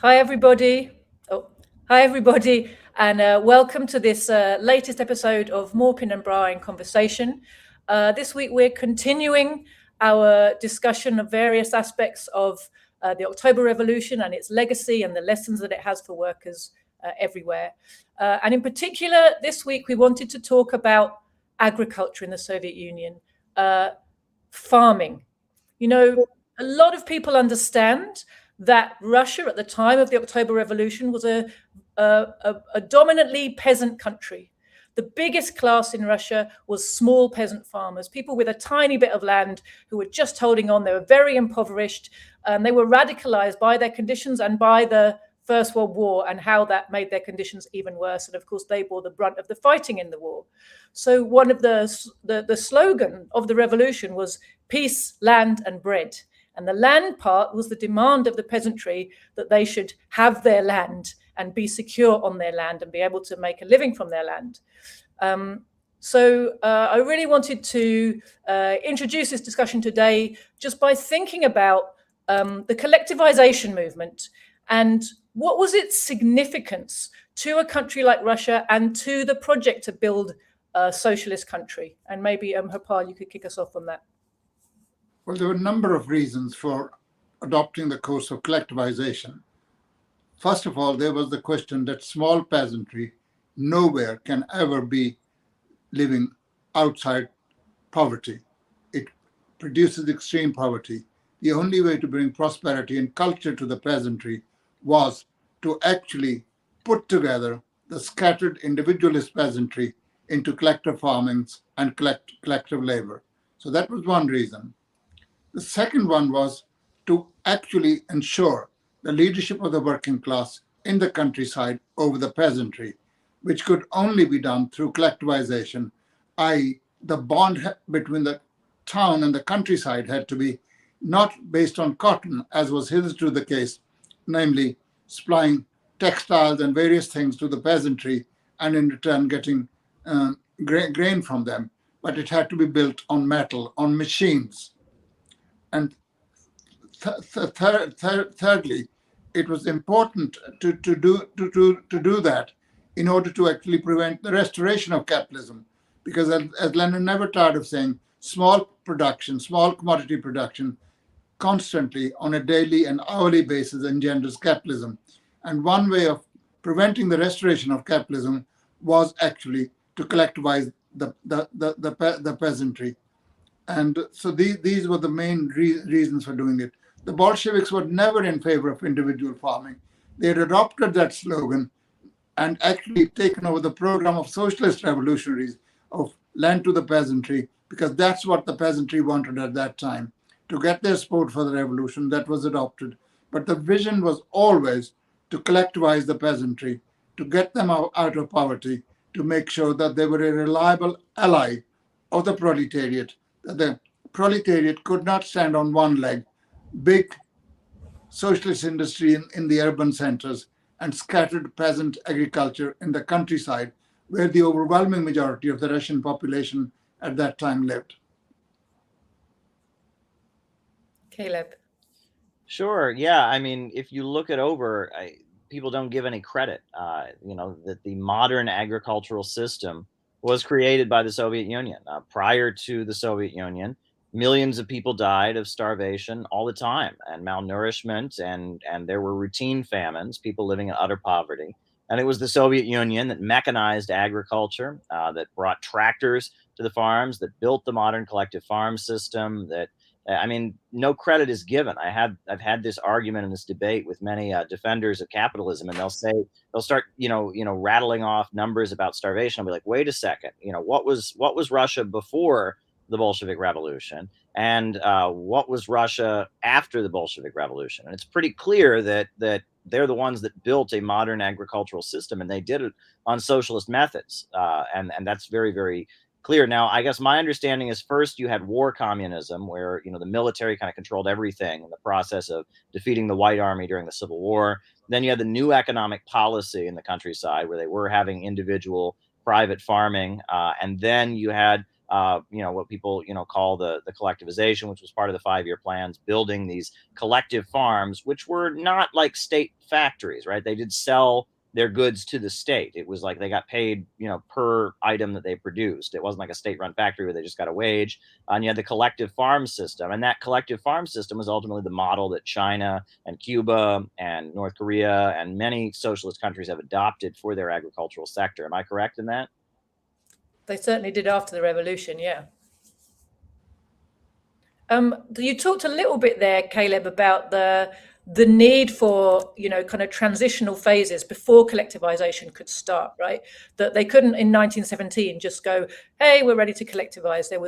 Hi, everybody. Oh, hi, everybody, and welcome to this latest episode of Maupin Brar in Conversation. This week, we're continuing our discussion of various aspects of the October Revolution and its legacy and the lessons that it has for workers everywhere. And in particular, this week, we wanted to talk about agriculture in the Soviet Union, farming. You know, a lot of people understand that Russia at the time of the October Revolution was a dominantly peasant country. The biggest class in Russia was small peasant farmers, people with a tiny bit of land who were just holding on. They were very impoverished. They were radicalized by their conditions and by the First World War and how that made their conditions even worse. And of course, they bore the brunt of the fighting in the war. So one of the slogan of the revolution was peace, land, and bread. And the land part was the demand of the peasantry that they should have their land and be secure on their land and be able to make a living from their land. So I really wanted to introduce this discussion today just by thinking about the collectivization movement and what was its significance to a country like Russia and to the project to build a socialist country. And maybe, Harpal, you could kick us off on that. Well, there were a number of reasons for adopting the course of collectivization. First of all, there was the question that small peasantry nowhere can ever be living outside poverty. It produces extreme poverty. The only way to bring prosperity and culture to the peasantry was to actually put together the scattered individualist peasantry into collective farmings and collective labor. So that was one reason. The second one was to actually ensure the leadership of the working class in the countryside over the peasantry, which could only be done through collectivization, i.e. the bond between the town and the countryside had to be not based on cotton, as was hitherto the case, namely supplying textiles and various things to the peasantry and in return getting grain from them, but it had to be built on metal, on machines. And thirdly, it was important to do that in order to actually prevent the restoration of capitalism. Because as Lenin never tired of saying, small production, small commodity production, constantly on a daily and hourly basis engenders capitalism. And one way of preventing the restoration of capitalism was actually to collectivize the peasantry. And so these were the main reasons for doing it. The Bolsheviks were never in favor of individual farming. They had adopted that slogan and actually taken over the program of socialist revolutionaries of land to the peasantry, because that's what the peasantry wanted at that time, to get their support for the revolution. That was adopted. But the vision was always to collectivize the peasantry, to get them out of poverty, to make sure that they were a reliable ally of the proletariat, that the proletariat could not stand on one leg, big socialist industry in the urban centers and scattered peasant agriculture in the countryside, where the overwhelming majority of the Russian population at that time lived. Caleb. Sure. Yeah. I mean, if you look it over, people don't give any credit, that the modern agricultural system was created by the Soviet Union. Prior to the Soviet Union, millions of people died of starvation all the time and malnourishment, and there were routine famines, people living in utter poverty. And it was the Soviet Union that mechanized agriculture, that brought tractors to the farms, that built the modern collective farm system, that no credit is given. I've had this argument and this debate with many defenders of capitalism, and they'll start, rattling off numbers about starvation. I'll be like, wait a second, what was Russia before the Bolshevik Revolution, and what was Russia after the Bolshevik Revolution? And it's pretty clear that they're the ones that built a modern agricultural system, and they did it on socialist methods, and that's very, very clear. Now, I guess my understanding is first you had war communism, where the military kind of controlled everything in the process of defeating the White Army during the Civil War. Then you had the new economic policy in the countryside, where they were having individual private farming, and then you had what people, call the collectivization, which was part of the 5-year plans, building these collective farms, which were not like state factories, right? They did sell their goods to the state. It was like they got paid, per item that they produced. It wasn't like a state-run factory where they just got a wage. And you had the collective farm system. And that collective farm system was ultimately the model that China and Cuba and North Korea and many socialist countries have adopted for their agricultural sector. Am I correct in that? They certainly did after the revolution, yeah. You talked a little bit there, Caleb, about the need for, kind of transitional phases before collectivization could start, right? That they couldn't in 1917 just go, hey, we're ready to collectivize. They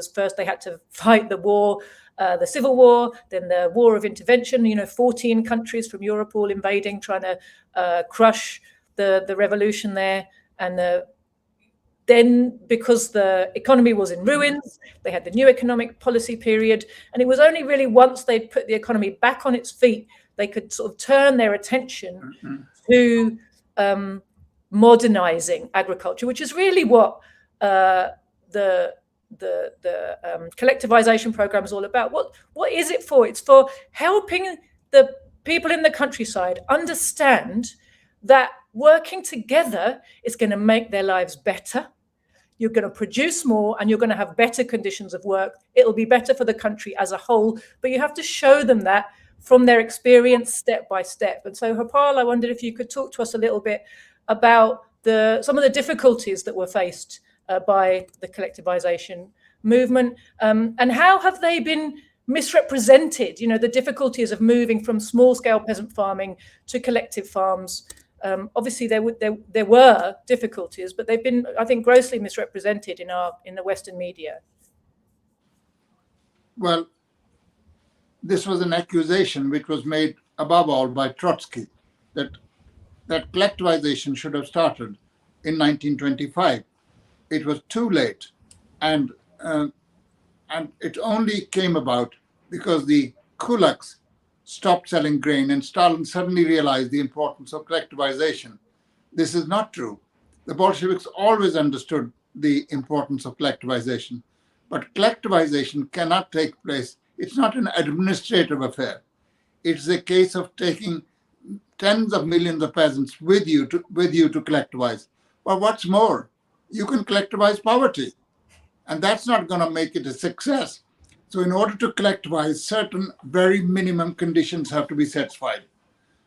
had to fight the war, the Civil War, then the War of Intervention, 14 countries from Europe all invading, trying to crush the revolution there. And then, because the economy was in ruins, they had the new economic policy period. And it was only really once they'd put the economy back on its feet, they could sort of turn their attention to modernizing agriculture, which is really what the collectivization program is all about. What is it for? It's for helping the people in the countryside understand that working together is going to make their lives better. You're going to produce more and you're going to have better conditions of work. It'll be better for the country as a whole, but you have to show them that from their experience step by step. And so, Harpal, I wondered if you could talk to us a little bit about some of the difficulties that were faced by the collectivization movement, and how have they been misrepresented, the difficulties of moving from small-scale peasant farming to collective farms. Obviously, there were difficulties, but they've been, I think, grossly misrepresented in the Western media. Well, this was an accusation which was made above all by Trotsky that collectivization should have started in 1925. It was too late, and it only came about because the kulaks stopped selling grain and Stalin suddenly realized the importance of collectivization. This is not true. The Bolsheviks always understood the importance of collectivization, but collectivization cannot take place. It's not an administrative affair. It's a case of taking tens of millions of peasants with you to collectivize. But what's more, you can collectivize poverty, and that's not going to make it a success. So in order to collectivize, certain very minimum conditions have to be satisfied.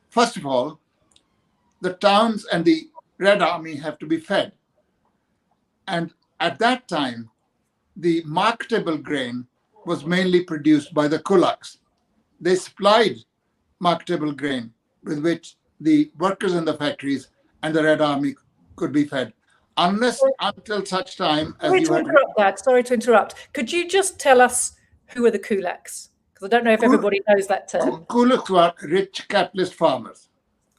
First of all, the towns and the Red Army have to be fed. And at that time, the marketable grain was mainly produced by the kulaks. They supplied marketable grain with which the workers in the factories and the Red Army could be fed. Until such time as Sorry to interrupt. Could you just tell us who are the kulaks? Because I don't know if everybody knows that term. Kulaks were rich capitalist farmers.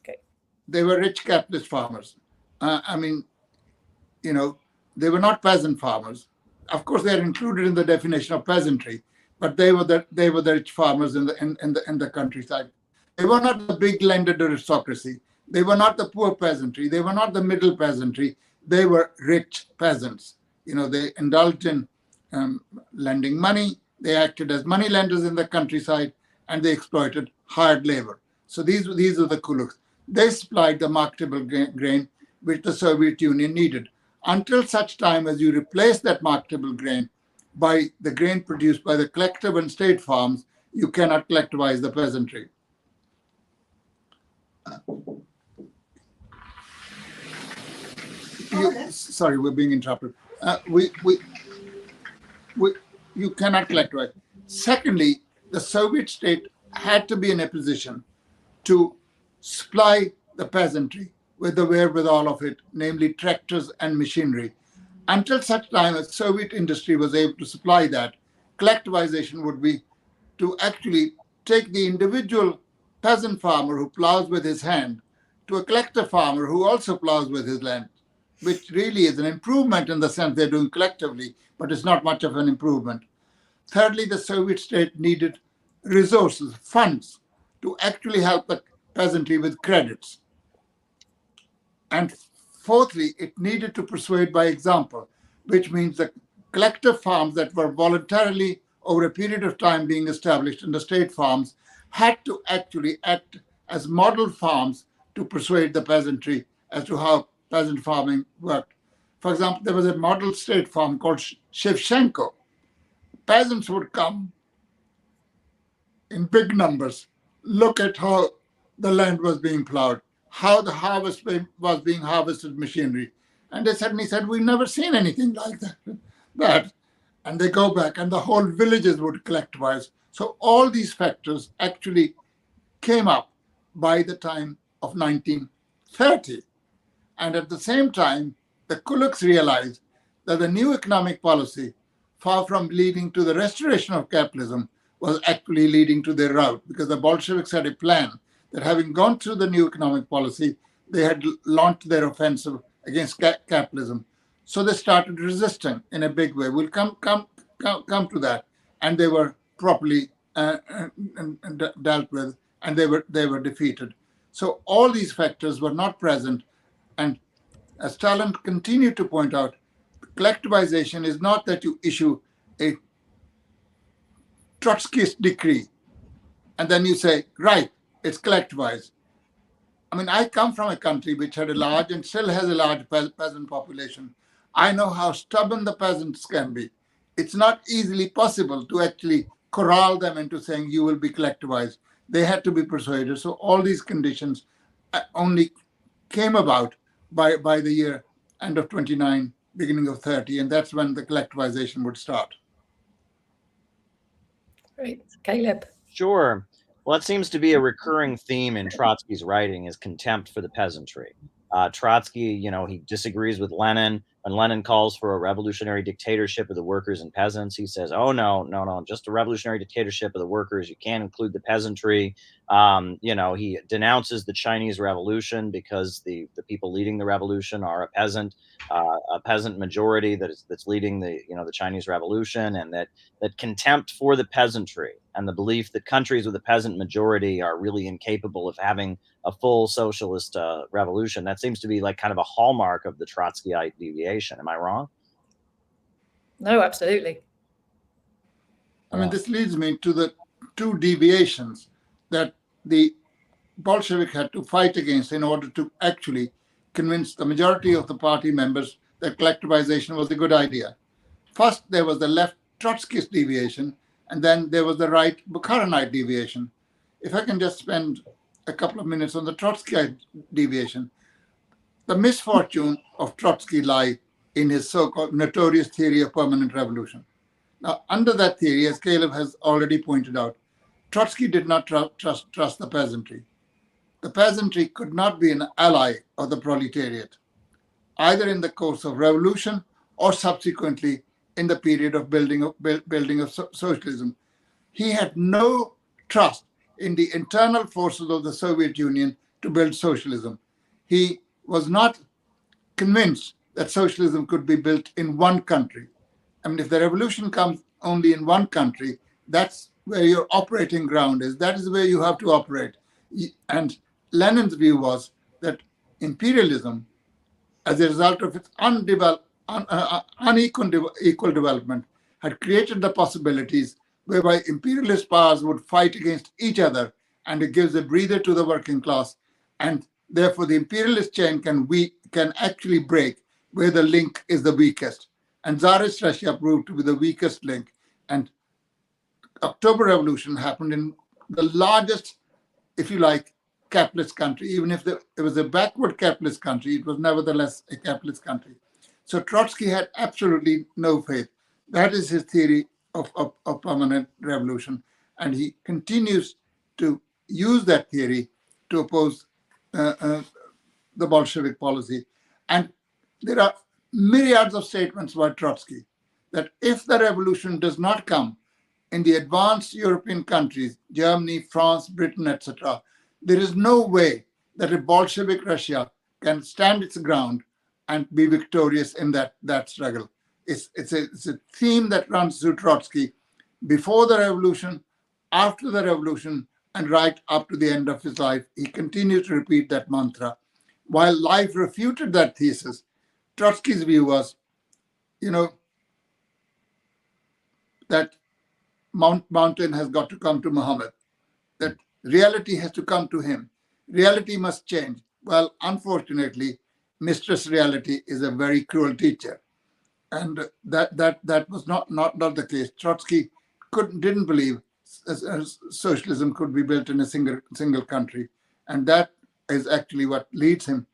Okay. They were rich capitalist farmers. They were not peasant farmers. Of course, they are included in the definition of peasantry, but they were the rich farmers in the countryside. They were not the big landed aristocracy. They were not the poor peasantry. They were not the middle peasantry. They were rich peasants. They indulged in lending money. They acted as money lenders in the countryside, and they exploited hard labor. So these are the kulaks. They supplied the marketable grain which the Soviet Union needed. Until such time as you replace that marketable grain by the grain produced by the collective and state farms, you cannot collectivize the peasantry. Sorry, we're being interrupted. You cannot collectivize. Secondly, the Soviet state had to be in a position to supply the peasantry with the wherewithal of it, namely tractors and machinery. Until such time as Soviet industry was able to supply that, collectivization would be to actually take the individual peasant farmer who plows with his hand to a collective farmer who also plows with his land, which really is an improvement in the sense they're doing collectively, but it's not much of an improvement. Thirdly, the Soviet state needed resources, funds, to actually help the peasantry with credits. And fourthly, it needed to persuade by example, which means that collective farms that were voluntarily over a period of time being established in the state farms had to actually act as model farms to persuade the peasantry as to how peasant farming worked. For example, there was a model state farm called Shevchenko. Peasants would come in big numbers, look at how the land was being plowed, how the harvest was being harvested machinery. And they suddenly said, we've never seen anything like that. And they go back and the whole villages would collectivize. So all these factors actually came up by the time of 1930. And at the same time, the kulaks realized that the new economic policy, far from leading to the restoration of capitalism, was actually leading to their rout, because the Bolsheviks had a plan that, having gone through the new economic policy, they had launched their offensive against capitalism. So they started resisting in a big way. We'll come to that, and they were properly dealt with, and they were defeated. So all these factors were not present, and as Stalin continued to point out, collectivization is not that you issue a Trotskyist decree and then you say, right, it's collectivized. I mean, I come from a country which had a large and still has a large peasant population. I know how stubborn the peasants can be. It's not easily possible to actually corral them into saying you will be collectivized. They had to be persuaded. So all these conditions only came about by the year end of 29, beginning of 30, and that's when the collectivization would start. Great. Caleb. Sure. Well, it seems to be a recurring theme in Trotsky's writing is contempt for the peasantry. Trotsky, he disagrees with Lenin. When Lenin calls for a revolutionary dictatorship of the workers and peasants, he says, oh, no, just a revolutionary dictatorship of the workers. You can't include the peasantry. He denounces the Chinese Revolution because the people leading the revolution are a peasant majority that's leading the Chinese Revolution, and that contempt for the peasantry and the belief that countries with a peasant majority are really incapable of having a full socialist revolution. That seems to be like kind of a hallmark of the Trotskyite deviation. Am I wrong? No, absolutely. I mean, this leads me to the two deviations that the Bolshevik had to fight against in order to actually convince the majority of the party members that collectivization was a good idea. First, there was the left Trotskyist deviation, and then there was the right Bukharinite deviation. If I can just spend a couple of minutes on the Trotskyite deviation. The misfortune of Trotsky lie in his so-called notorious theory of permanent revolution. Now, under that theory, as Caleb has already pointed out, Trotsky did not trust the peasantry. The peasantry could not be an ally of the proletariat, either in the course of revolution or subsequently in the period of building of socialism. He had no trust in the internal forces of the Soviet Union to build socialism. He was not convinced that socialism could be built in one country. I mean, if the revolution comes only in one country, that's where your operating ground is. That is where you have to operate. And Lenin's view was that imperialism, as a result of its unequal development, had created the possibilities whereby imperialist powers would fight against each other, and it gives a breather to the working class. And therefore, the imperialist chain can actually break where the link is the weakest. And Tsarist Russia proved to be the weakest link. And October Revolution happened in the largest, if you like, capitalist country. Even if it was a backward capitalist country, it was nevertheless a capitalist country. So Trotsky had absolutely no faith. That is his theory of permanent revolution. And he continues to use that theory to oppose the Bolshevik policy. And there are myriads of statements by Trotsky that if the revolution does not come in the advanced European countries, Germany, France, Britain, etc., there is no way that a Bolshevik Russia can stand its ground and be victorious in that struggle. It's a theme that runs through Trotsky before the revolution, after the revolution, and right up to the end of his life. He continued to repeat that mantra. While life refuted that thesis, Trotsky's view was, that mountain has got to come to Muhammad, that reality has to come to him. Reality must change. Well, unfortunately, Mistress Reality is a very cruel teacher. And that was not the case. Trotsky didn't believe socialism could be built in a single country. And that is actually what leads him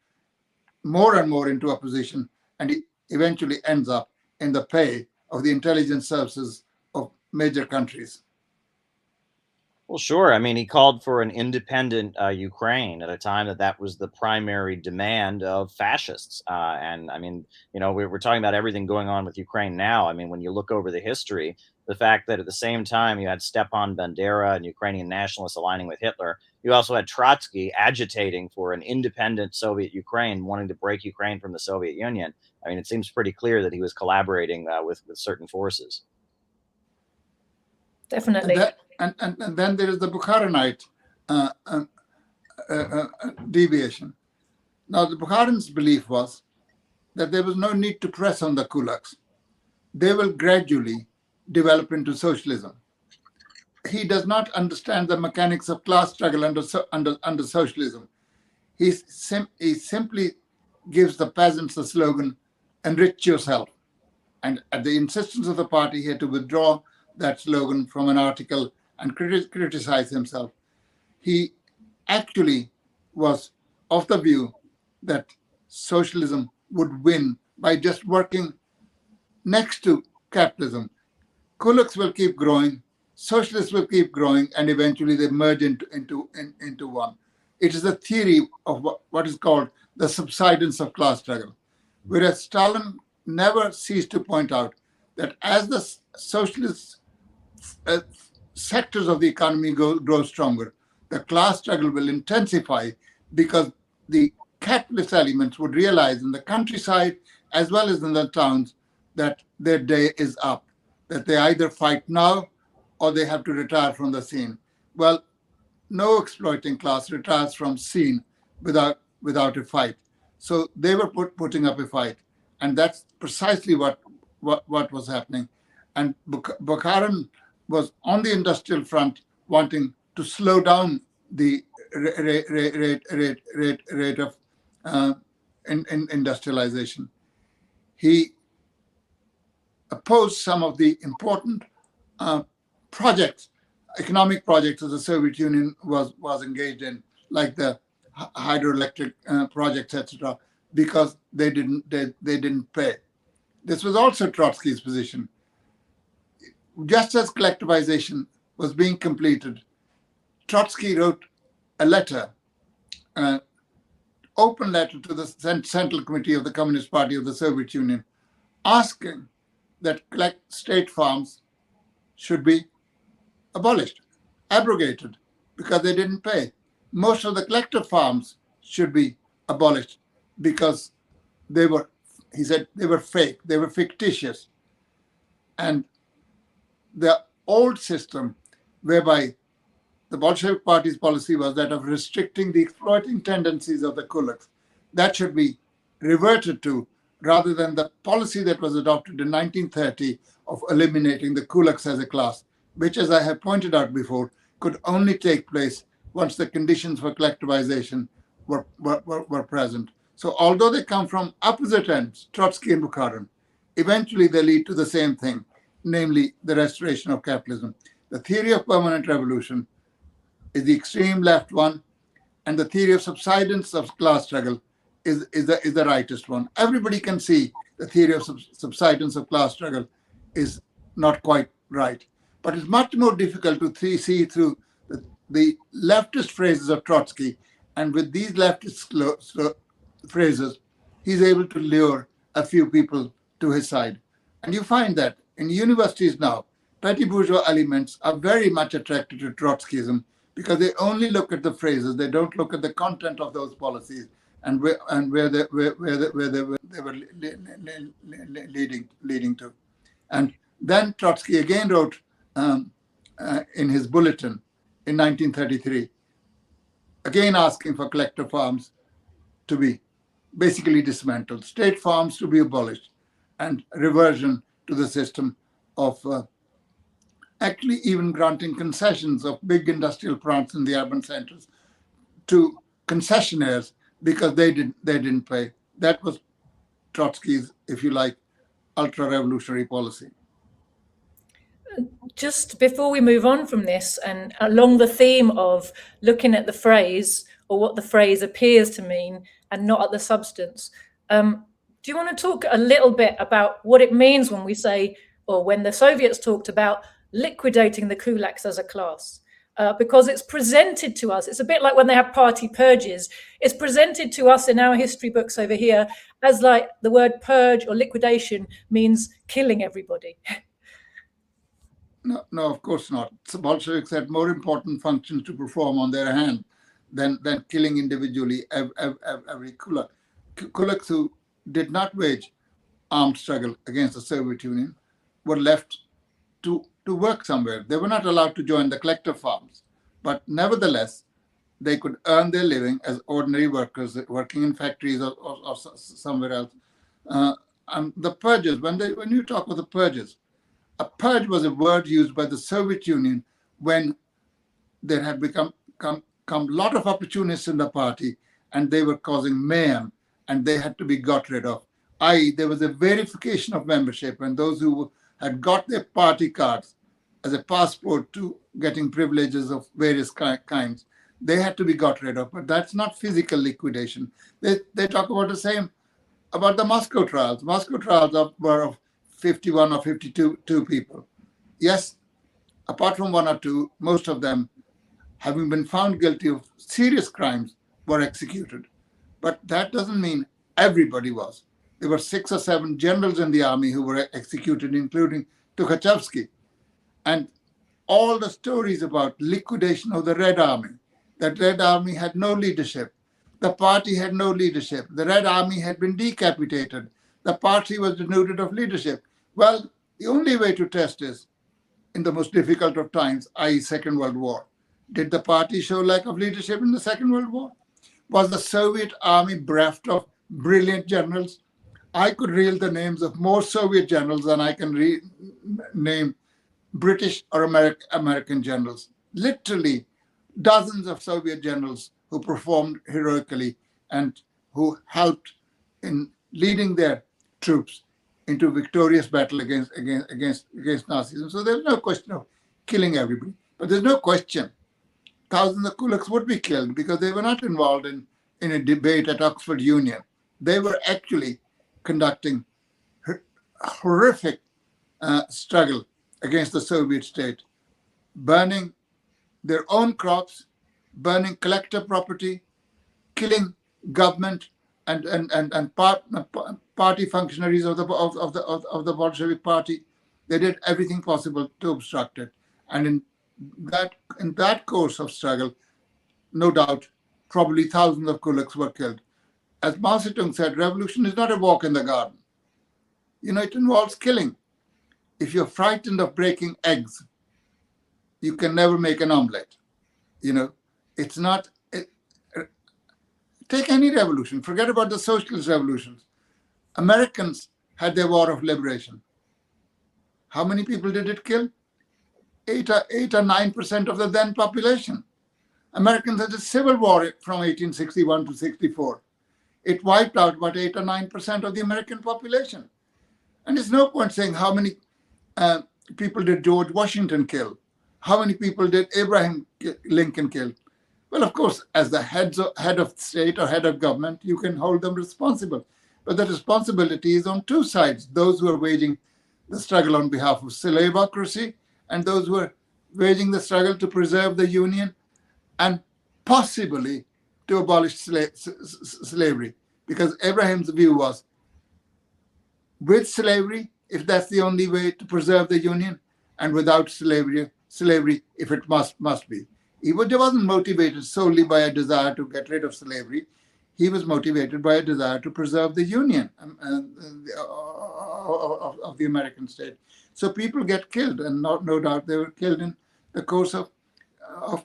more and more into opposition, and he eventually ends up in the pay of the intelligence services of major countries. Well, sure. I mean, he called for an independent Ukraine at a time that was the primary demand of fascists. And I mean, we're talking about everything going on with Ukraine now. I mean, when you look over the history, the fact that at the same time you had Stepan Bandera and Ukrainian nationalists aligning with Hitler, you also had Trotsky agitating for an independent Soviet Ukraine, wanting to break Ukraine from the Soviet Union. I mean, it seems pretty clear that he was collaborating with certain forces. Definitely. And then there is the Bukharinite deviation. Now, the Bukharin's belief was that there was no need to press on the kulaks. They will gradually develop into socialism. He does not understand the mechanics of class struggle under socialism. He simply gives the peasants the slogan, enrich yourself. And at the insistence of the party, he had to withdraw that slogan from an article and criticize himself. He actually was of the view that socialism would win by just working next to capitalism. Kulaks will keep growing, socialists will keep growing, and eventually they merge into one. It is a theory of what is called the subsidence of class struggle, whereas Stalin never ceased to point out that as the socialist sectors of the economy grow stronger, the class struggle will intensify because the capitalist elements would realize in the countryside as well as in the towns that their day is up, that they either fight now or they have to retire from the scene. Well, no exploiting class retires from scene without a fight. So they were putting up a fight. And that's precisely what was happening. And Bukharin was on the industrial front wanting to slow down the rate of industrialization. He opposed some of the important projects, economic projects that the Soviet Union was engaged in, like the hydroelectric projects, etc., because they didn't pay. This was also Trotsky's position. Just as collectivization was being completed, Trotsky wrote a letter, open letter to the Central Committee of the Communist Party of the Soviet Union, asking that state farms should be abolished, abrogated, because they didn't pay. Most of the collective farms should be abolished because he said, they were fake, they were fictitious. And the old system whereby the Bolshevik Party's policy was that of restricting the exploiting tendencies of the kulaks, that should be reverted to, rather than the policy that was adopted in 1930 of eliminating the kulaks as a class, which, as I have pointed out before, could only take place once the conditions for collectivization were present. So although they come from opposite ends, Trotsky and Bukharin, eventually they lead to the same thing, namely the restoration of capitalism. The theory of permanent revolution is the extreme left one, and the theory of subsidence of class struggle is the rightist one. Everybody can see the theory of subsidence of class struggle is not quite right. But it's much more difficult to see through the leftist phrases of Trotsky, and with these leftist phrases, he's able to lure a few people to his side. And you find that in universities now, petty bourgeois elements are very much attracted to Trotskyism because they only look at the phrases, they don't look at the content of those policies and where they were leading to. And then Trotsky again wrote in his bulletin in 1933, again asking for collective farms to be basically dismantled, state farms to be abolished, and reversion to the system of actually even granting concessions of big industrial plants in the urban centers to concessionaires because they didn't pay. That was Trotsky's, if you like, ultra-revolutionary policy. Just before we move on from this, and along the theme of looking at the phrase or what the phrase appears to mean and not at the substance, do you want to talk a little bit about what it means when we say, or when the Soviets talked about liquidating the kulaks as a class? Because it's presented to us, it's a bit like when they have party purges, it's presented to us in our history books over here as like the word purge or liquidation means killing everybody. No, of course not. The Bolsheviks had more important functions to perform on their hand than killing individually every kulak. Kulaks who did not wage armed struggle against the Soviet Union were left to work somewhere. They were not allowed to join the collective farms, but nevertheless, they could earn their living as ordinary workers working in factories or somewhere else. And the purges, when you talk of the purges, a purge was a word used by the Soviet Union when there had become a lot of opportunists in the party and they were causing mayhem and they had to be got rid of. I.e., there was a verification of membership, and those who had got their party cards as a passport to getting privileges of various kinds, they had to be got rid of. But that's not physical liquidation. They talk about the same, about the Moscow trials. Moscow trials were of 51 or 52 people. Yes, apart from one or two, most of them, having been found guilty of serious crimes, were executed. But that doesn't mean everybody was. There were 6 or 7 generals in the army who were executed, including Tukhachevsky. And all the stories about liquidation of the Red Army, that Red Army had no leadership. The party had no leadership. The Red Army had been decapitated. The party was denuded of leadership. Well, the only way to test is in the most difficult of times, i.e. Second World War. Did the party show lack of leadership in the Second World War? Was the Soviet army bereft of brilliant generals? I could reel the names of more Soviet generals than I can name British or American generals. Literally dozens of Soviet generals who performed heroically and who helped in leading their troops into victorious battle against Nazism. So there's no question of killing everybody. But there's no question thousands of kulaks would be killed because they were not involved in a debate at Oxford Union. They were actually conducting horrific struggle against the Soviet state, burning their own crops, burning collective property, killing government and party functionaries of the Bolshevik party. They did everything possible to obstruct it. And in that course of struggle, no doubt, probably thousands of kulaks were killed. As Mao Zedong said, revolution is not a walk in the garden. It involves killing. If you're frightened of breaking eggs, you can never make an omelette. It's not. Take any revolution. Forget about the socialist revolutions. Americans had their war of liberation. How many people did it kill? 8 or 9% of the then population. Americans had a civil war from 1861 to 64. It wiped out about 8 or 9% of the American population. And there's no point saying how many people did George Washington kill? How many people did Abraham Lincoln kill? Well, of course, as the head of state or head of government, you can hold them responsible. But the responsibility is on two sides. Those who are waging the struggle on behalf of slaveocracy and those who are waging the struggle to preserve the Union and possibly to abolish slavery. Because Abraham's view was, with slavery, if that's the only way to preserve the Union, and without slavery, if it must be. He wasn't motivated solely by a desire to get rid of slavery. He was motivated by a desire to preserve the Union of the American state. So people get killed, and no doubt they were killed in the course of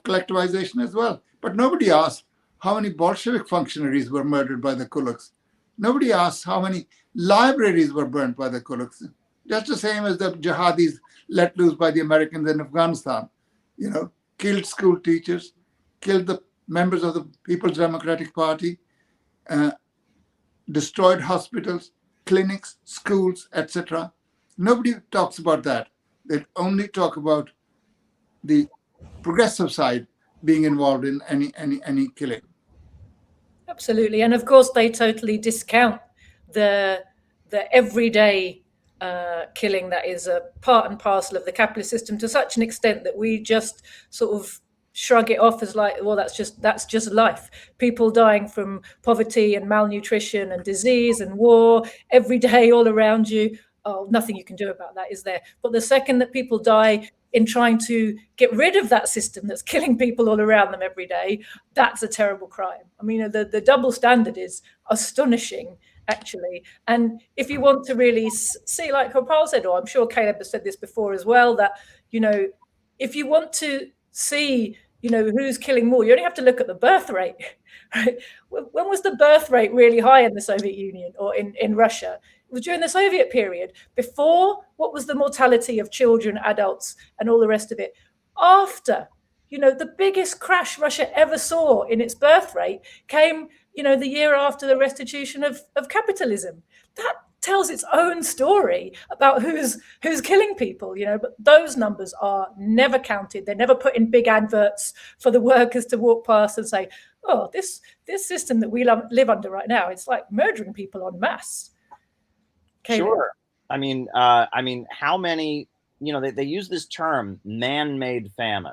collectivization as well. But nobody asked how many Bolshevik functionaries were murdered by the kulaks. Nobody asked how many libraries were burnt by the kulaks. just the same as the jihadis let loose by the Americans in Afghanistan. Killed school teachers, killed the members of the People's Democratic Party, destroyed hospitals, clinics, schools, etc. Nobody talks about that. They only talk about the progressive side being involved in any killing. Absolutely, and of course they totally discount the everyday killing that is a part and parcel of the capitalist system to such an extent that we just sort of shrug it off as like, well, that's just life. People dying from poverty and malnutrition and disease and war every day all around you. Oh, nothing you can do about that, is there? But the second that people die in trying to get rid of that system that's killing people all around them every day, that's a terrible crime. I mean, the double standard is astonishing, actually. And if you want to really see, like Gopal said, or I'm sure Caleb has said this before as well, that, if you want to see, who's killing more, you only have to look at the birth rate, right? When was the birth rate really high in the Soviet Union or in Russia? It was during the Soviet period. Before, what was the mortality of children, adults, and all the rest of it? After, the biggest crash Russia ever saw in its birth rate came, the year after the restitution of capitalism. That tells its own story about who's killing people, but those numbers are never counted. They're never put in big adverts for the workers to walk past and say, oh, this system that we live under right now, it's like murdering people en masse. Sure. I mean, how many, they use this term, man-made famine,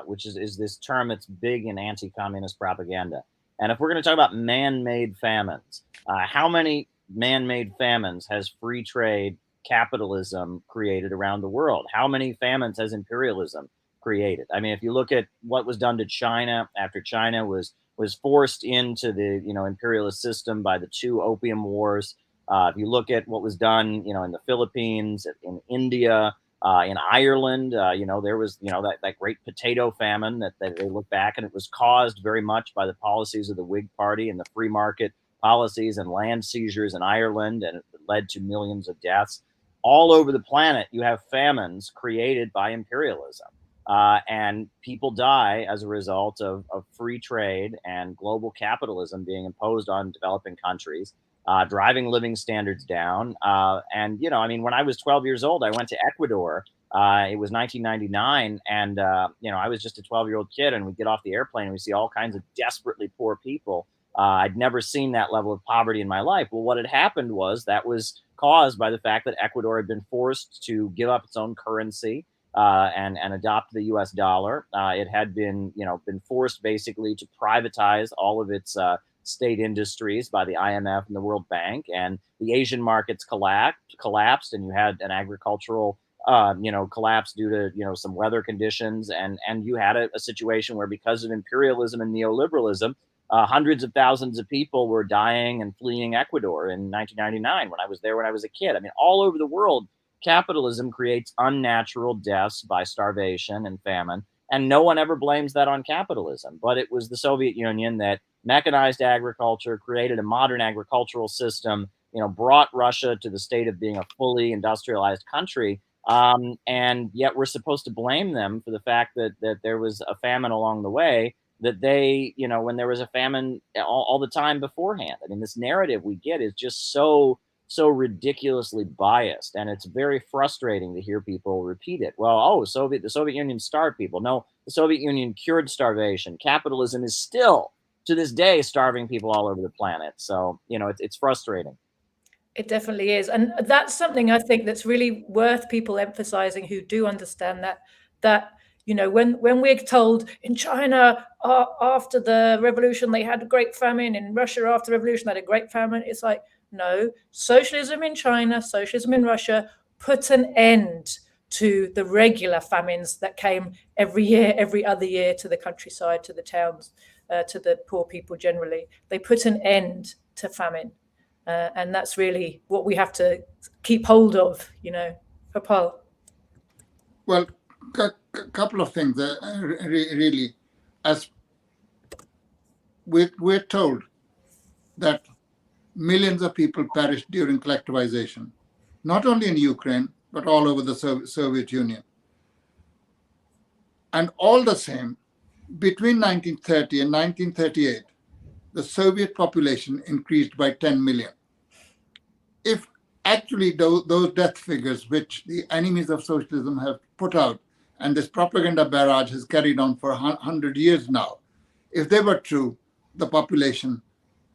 which is this term that's big in anti-communist propaganda. And if we're going to talk about man-made famines, how many man-made famines has free trade capitalism created around the world? How many famines has imperialism created? I mean, if you look at what was done to China after China was forced into the imperialist system by the 2 opium wars. If you look at what was done, in the Philippines, in India, in Ireland, there was, that great potato famine that they look back, and it was caused very much by the policies of the Whig Party and the free market policies and land seizures in Ireland, and it led to millions of deaths. All over the planet, you have famines created by imperialism. And people die as a result of free trade and global capitalism being imposed on developing countries, driving living standards down. And, when I was 12 years old, I went to Ecuador. It was 1999. And, I was just a 12-year-old kid, and we get off the airplane and we see all kinds of desperately poor people. I'd never seen that level of poverty in my life. Well, what had happened was that was caused by the fact that Ecuador had been forced to give up its own currency and adopt the U.S. dollar. It had been forced basically to privatize all of its state industries by the IMF and the World Bank, and the Asian markets collapsed, and you had an agricultural collapse due to some weather conditions, and you had a situation where, because of imperialism and neoliberalism, hundreds of thousands of people were dying and fleeing Ecuador in 1999 when I was there when I was a kid. I mean, all over the world, capitalism creates unnatural deaths by starvation and famine, and no one ever blames that on capitalism. But it was the Soviet Union that mechanized agriculture, created a modern agricultural system, brought Russia to the state of being a fully industrialized country. And yet we're supposed to blame them for the fact that there was a famine along the way, that they, when there was a famine all the time beforehand. I mean, this narrative we get is just so ridiculously biased, and it's very frustrating to hear people repeat it. Well, the Soviet Union starved people. No, the Soviet Union cured starvation. Capitalism is still, to this day, starving people all over the planet. So, it's frustrating. It definitely is. And that's something I think that's really worth people emphasizing who do understand that when we're told in China after the revolution they had a great famine, in Russia after the revolution they had a great famine, it's like, no, socialism in China, socialism in Russia put an end to the regular famines that came every year, every other year, to the countryside, to the towns, to the poor people generally. They put an end to famine. And that's really what we have to keep hold of, Gopal. Well, a couple of things, really. As we're told that millions of people perished during collectivization. not only in Ukraine, but all over the Soviet Union. And all the same, between 1930 and 1938, the Soviet population increased by 10 million. If actually those death figures, which the enemies of socialism have put out, and this propaganda barrage has carried on for 100 years now, if they were true, the population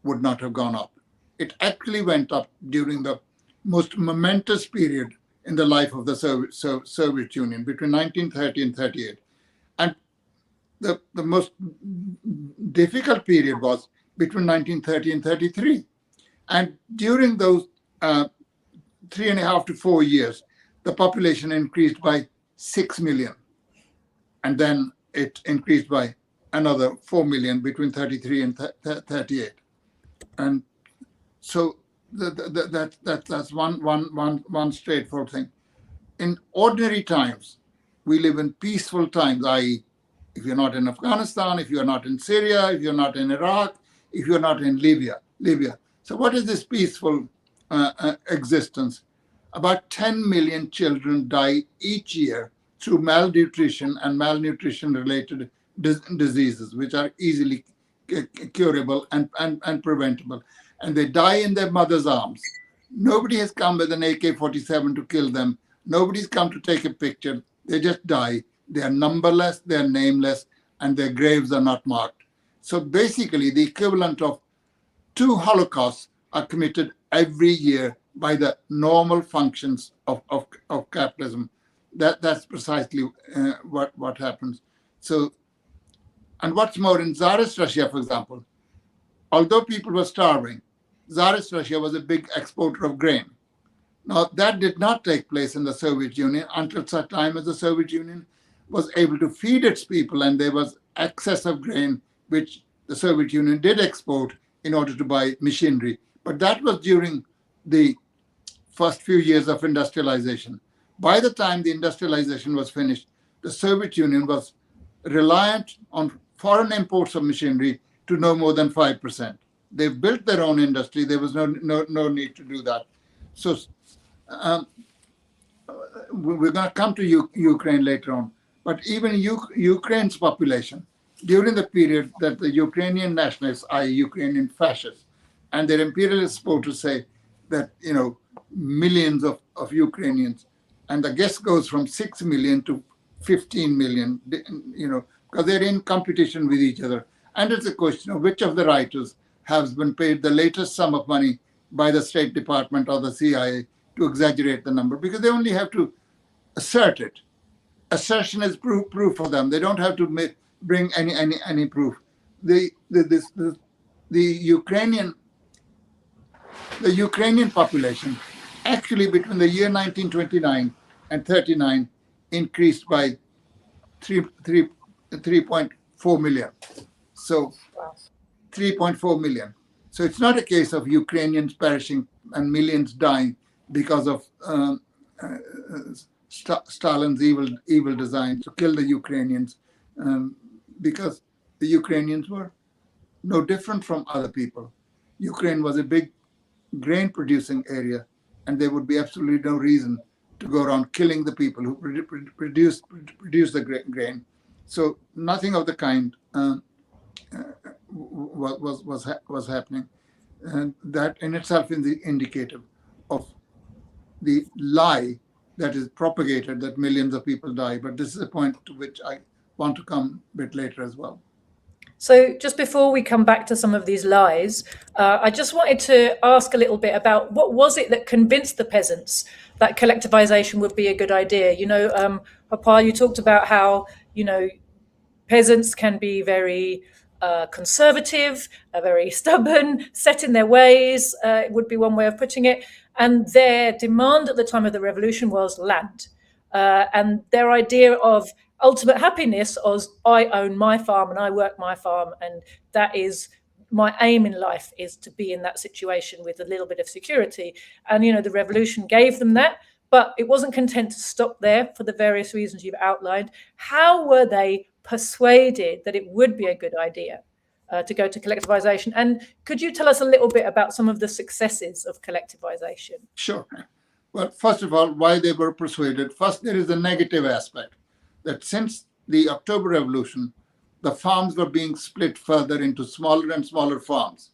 would not have gone up. It actually went up during the most momentous period in the life of the Soviet Union, between 1930 and 38. And the most difficult period was between 1930 and 33. And during those 3.5 to 4 years, the population increased by 6 million. And then it increased by another 4 million between 33 and 38. And so that's one straightforward thing. In ordinary times, we live in peaceful times, i.e., if you're not in Afghanistan, if you're not in Syria, if you're not in Iraq, if you're not in Libya. So what is this peaceful existence? About 10 million children die each year through malnutrition and malnutrition-related diseases, which are easily curable and preventable. And they die in their mother's arms. Nobody has come with an AK-47 to kill them. Nobody's come to take a picture. They just die. They are numberless, they are nameless, and their graves are not marked. So basically, the equivalent of 2 Holocausts are committed every year by the normal functions of capitalism. That's precisely what happens. So, and what's more, in Tsarist Russia, for example, although people were starving, Tsarist Russia was a big exporter of grain. Now, that did not take place in the Soviet Union until such time as the Soviet Union was able to feed its people, and there was excess of grain, which the Soviet Union did export in order to buy machinery. But that was during the first few years of industrialization. By the time the industrialization was finished, the Soviet Union was reliant on foreign imports of machinery to no more than 5%. They built their own industry. There was no need to do that. So we're going to come to Ukraine later on. But even Ukraine's population, during the period that the Ukrainian nationalists, i.e. Ukrainian fascists, and their imperialist supporters say that, millions of Ukrainians, and the guess goes from 6 million to 15 million, because they're in competition with each other. And it's a question of which of the writers has been paid the latest sum of money by the State Department or the CIA to exaggerate the number, because they only have to assert it. Assertion is proof for them. They don't have to bring any proof. The Ukrainian population actually between the year 1929 and 39 increased by 3.4 million. So 3.4 million. So it's not a case of Ukrainians perishing and millions dying because of Stalin's evil design to kill the Ukrainians, because the Ukrainians were no different from other people. Ukraine was a big grain producing area, and there would be absolutely no reason to go around killing the people who produce the grain. So nothing of the kind was happening. And that in itself is indicative of the lie that is propagated that millions of people die. But this is a point to which I want to come a bit later as well. So just before we come back to some of these lies, I just wanted to ask a little bit about what was it that convinced the peasants that collectivization would be a good idea? Papa, you talked about how, peasants can be very conservative, very stubborn, set in their ways, would be one way of putting it. And their demand at the time of the revolution was land. And their idea of ultimate happiness was, I own my farm and I work my farm, and that is my aim in life, is to be in that situation with a little bit of security. And, the revolution gave them that, but it wasn't content to stop there for the various reasons you've outlined. How were they persuaded that it would be a good idea to go to collectivization? And could you tell us a little bit about some of the successes of collectivization? Sure. Well, first of all, why they were persuaded. First, there is a negative aspect that since the October Revolution, the farms were being split further into smaller and smaller farms.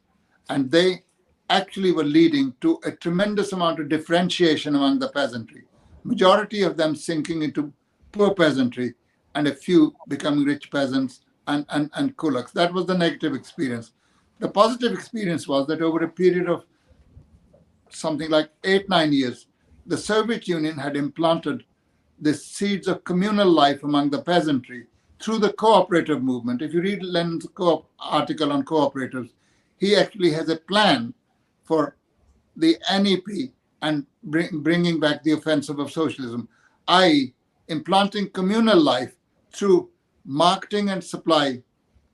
And they actually were leading to a tremendous amount of differentiation among the peasantry. Majority of them sinking into poor peasantry and a few becoming rich peasants and kulaks. That was the negative experience. The positive experience was that over a period of something like 8-9 years, the Soviet Union had implanted the seeds of communal life among the peasantry through the cooperative movement. If you read Lenin's article on cooperatives, he actually has a plan for the NEP and bringing back the offensive of socialism, i.e., implanting communal life through marketing and supply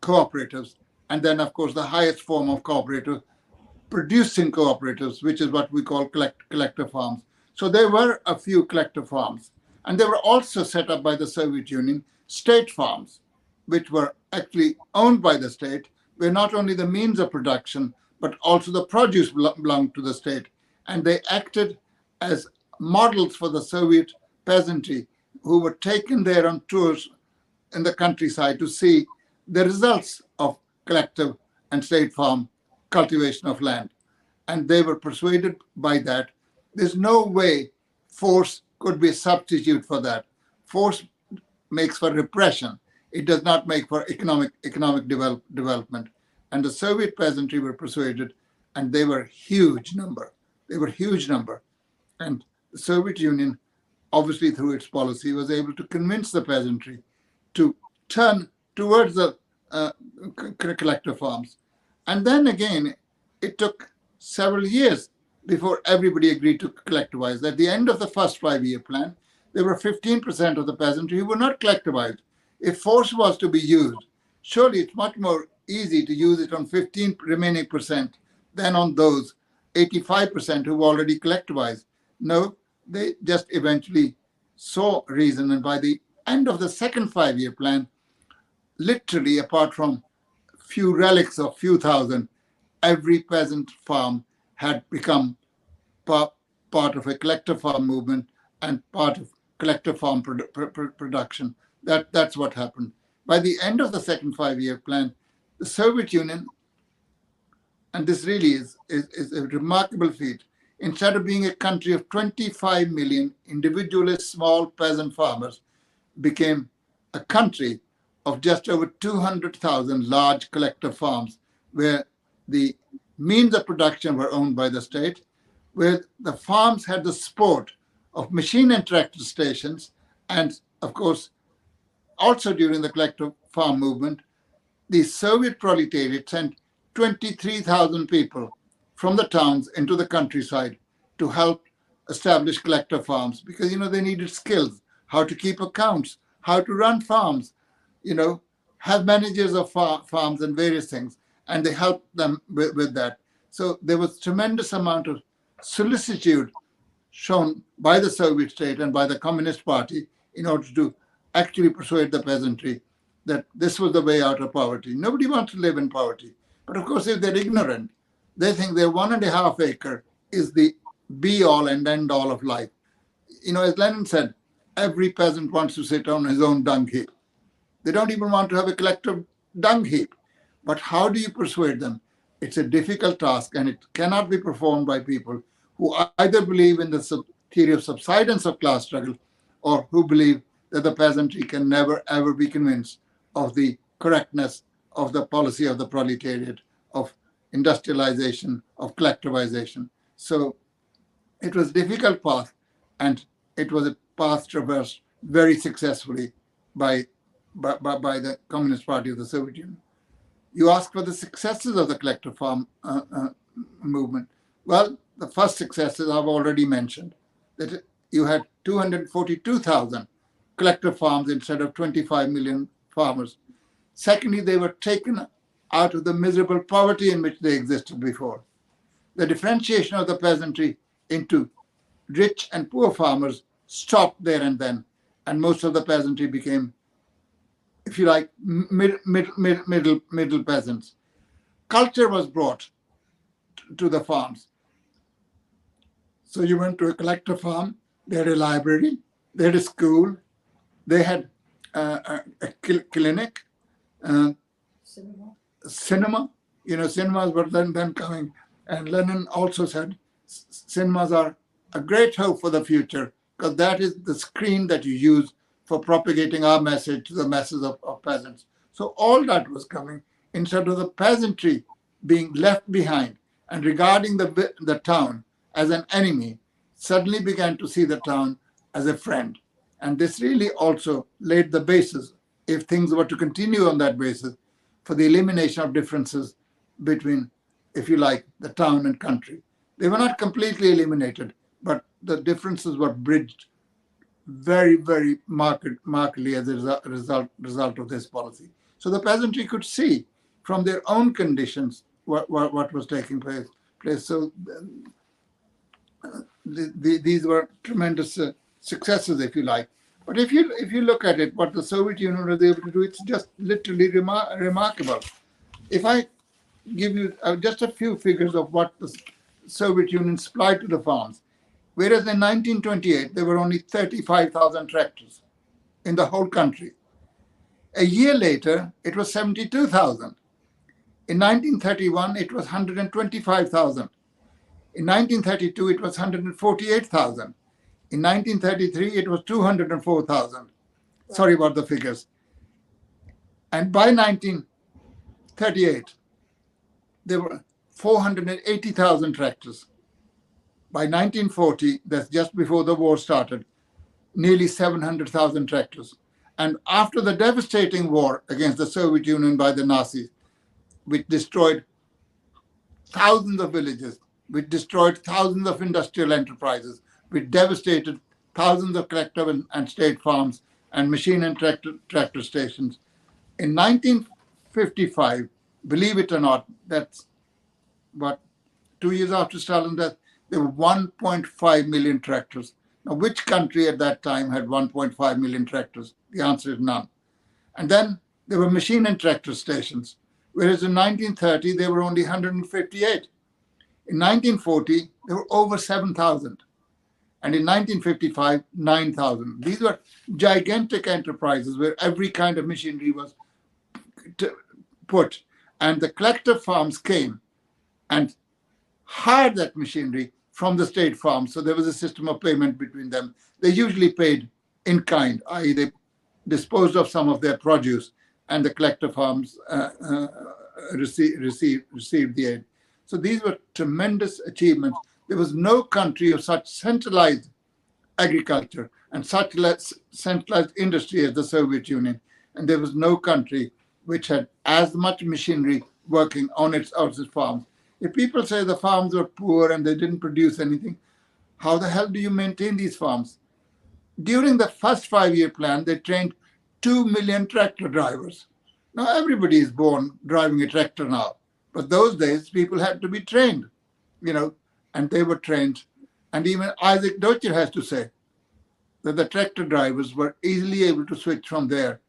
cooperatives, and then, of course, the highest form of cooperative, producing cooperatives, which is what we call collective farms. So there were a few collective farms. And they were also set up by the Soviet Union, state farms, which were actually owned by the state, where not only the means of production, but also the produce belonged to the state. And they acted as models for the Soviet peasantry, who were taken there on tours in the countryside to see the results of collective and state farm cultivation of land. And they were persuaded by that. There's no way force could be a substitute for that. Force makes for repression. It does not make for economic development. And the Soviet peasantry were persuaded, and they were huge number. They were huge number. And the Soviet Union, obviously through its policy, was able to convince the peasantry to turn towards the collective farms. And then again, it took several years before everybody agreed to collectivize. At the end of the first 5-year plan, there were 15% of the peasantry who were not collectivized. If force was to be used, surely it's much more easy to use it on 15 remaining percent than on those 85% who already collectivized. No, they just eventually saw reason. And by the end of the second 5-year plan, literally, apart from few relics of few thousand, every peasant farm had become part of a collective farm movement and part of collective farm production. That's what happened. By the end of the second 5-year plan, the Soviet Union, and this really is a remarkable feat, instead of being a country of 25 million individualist small peasant farmers, became a country of just over 200,000 large collective farms, where the means of production were owned by the state, where the farms had the support of machine and tractor stations, and of course, also during the collective farm movement, the Soviet proletariat sent 23,000 people from the towns into the countryside to help establish collective farms, because they needed skills, how to keep accounts, how to run farms, have managers of farms and various things, and they helped them with that. So there was tremendous amount of solicitude shown by the Soviet state and by the Communist Party in order to actually persuade the peasantry that this was the way out of poverty. Nobody wants to live in poverty. But of course, if they're ignorant, they think their 1.5 acre is the be-all and end-all of life. As Lenin said, every peasant wants to sit on his own dung heap. They don't even want to have a collective dung heap. But how do you persuade them? It's a difficult task, and it cannot be performed by people who either believe in the theory of subsidence of class struggle, or who believe that the peasantry can never, ever be convinced of the correctness of the policy of the proletariat, of industrialization, of collectivization. So it was a difficult path, and it was a path traversed very successfully by the Communist Party of the Soviet Union. You ask for the successes of the collective farm movement. Well, the first successes I've already mentioned, that you had 242,000 collective farms instead of 25 million farmers. Secondly, they were taken out of the miserable poverty in which they existed before. The differentiation of the peasantry into rich and poor farmers stopped there and then, and most of the peasantry became, if you like, middle peasants. Culture was brought to the farms. So you went to a collector farm, they had a library, they had a school, they had a clinic, cinema. Cinemas were then coming. And Lenin also said cinemas are a great hope for the future because that is the screen that you use for propagating our message to the masses of peasants. So all that was coming instead of the peasantry being left behind and regarding the town as an enemy, suddenly began to see the town as a friend. And this really also laid the basis, if things were to continue on that basis, for the elimination of differences between, if you like, the town and country. They were not completely eliminated, but the differences were bridged very, very markedly as a result of this policy. So the peasantry could see from their own conditions what was taking place. So these were tremendous successes, if you like. But if you look at it, what the Soviet Union was able to do, it's just literally remarkable. If I give you just a few figures of what the Soviet Union supplied to the farms, whereas in 1928 there were only 35,000 tractors in the whole country. A year later, it was 72,000. In 1931, it was 125,000. In 1932, it was 148,000. In 1933, it was 204,000. Sorry about the figures. And by 1938, there were 480,000 tractors. By 1940, that's just before the war started, nearly 700,000 tractors. And after the devastating war against the Soviet Union by the Nazis, which destroyed thousands of villages, which destroyed thousands of industrial enterprises, which devastated thousands of collective and state farms and machine and tractor stations. In 1955, believe it or not, that's what, 2 years after Stalin's death, there were 1.5 million tractors. Now, which country at that time had 1.5 million tractors? The answer is none. And then there were machine and tractor stations, whereas in 1930, there were only 158. In 1940, there were over 7,000. And in 1955, 9,000. These were gigantic enterprises where every kind of machinery was put. And the collective farms came and hired that machinery from the state farms. So there was a system of payment between them. They usually paid in kind, i.e. they disposed of some of their produce and the collective farms received the aid. So these were tremendous achievements. There was no country of such centralized agriculture and such centralized industry as the Soviet Union. And there was no country which had as much machinery working on its farms. If people say the farms were poor and they didn't produce anything, how the hell do you maintain these farms? During the first 5-year plan, they trained 2 million tractor drivers. Now everybody is born driving a tractor now. But those days, people had to be trained, and they were trained. And even Isaac Deutscher has to say that the tractor drivers were easily able to switch from there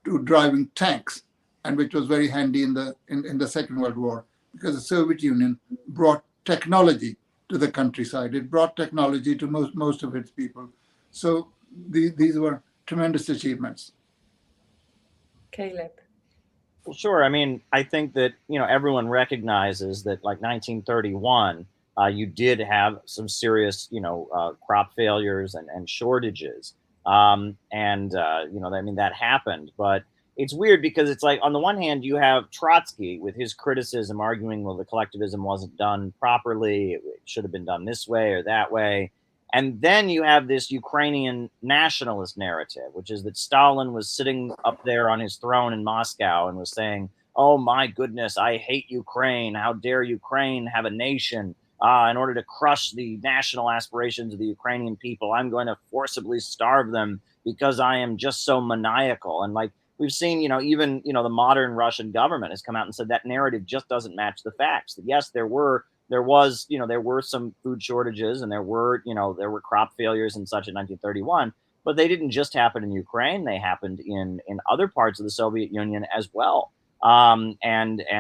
to driving tanks, and which was very handy in the Second World War, because the Soviet Union brought technology to the countryside. It brought technology to most of its people. So these were tremendous achievements. Caleb. Well, sure. I mean, I think that, everyone recognizes that, like 1931, you did have some serious, crop failures and shortages. I mean, that happened. But it's weird because it's like, on the one hand, you have Trotsky with his criticism arguing, well, the collectivism wasn't done properly. It should have been done this way or that way. And then you have this Ukrainian nationalist narrative, which is that Stalin was sitting up there on his throne in Moscow and was saying, oh, my goodness, I hate Ukraine. How dare Ukraine have a nation? In order to crush the national aspirations of the Ukrainian people, I'm going to forcibly starve them because I am just so maniacal. And like we've seen, even, the modern Russian government has come out and said that narrative just doesn't match the facts. That yes, there were some food shortages and there were crop failures and such in 1931, but they didn't just happen in Ukraine. They happened in other parts of the Soviet Union as well. And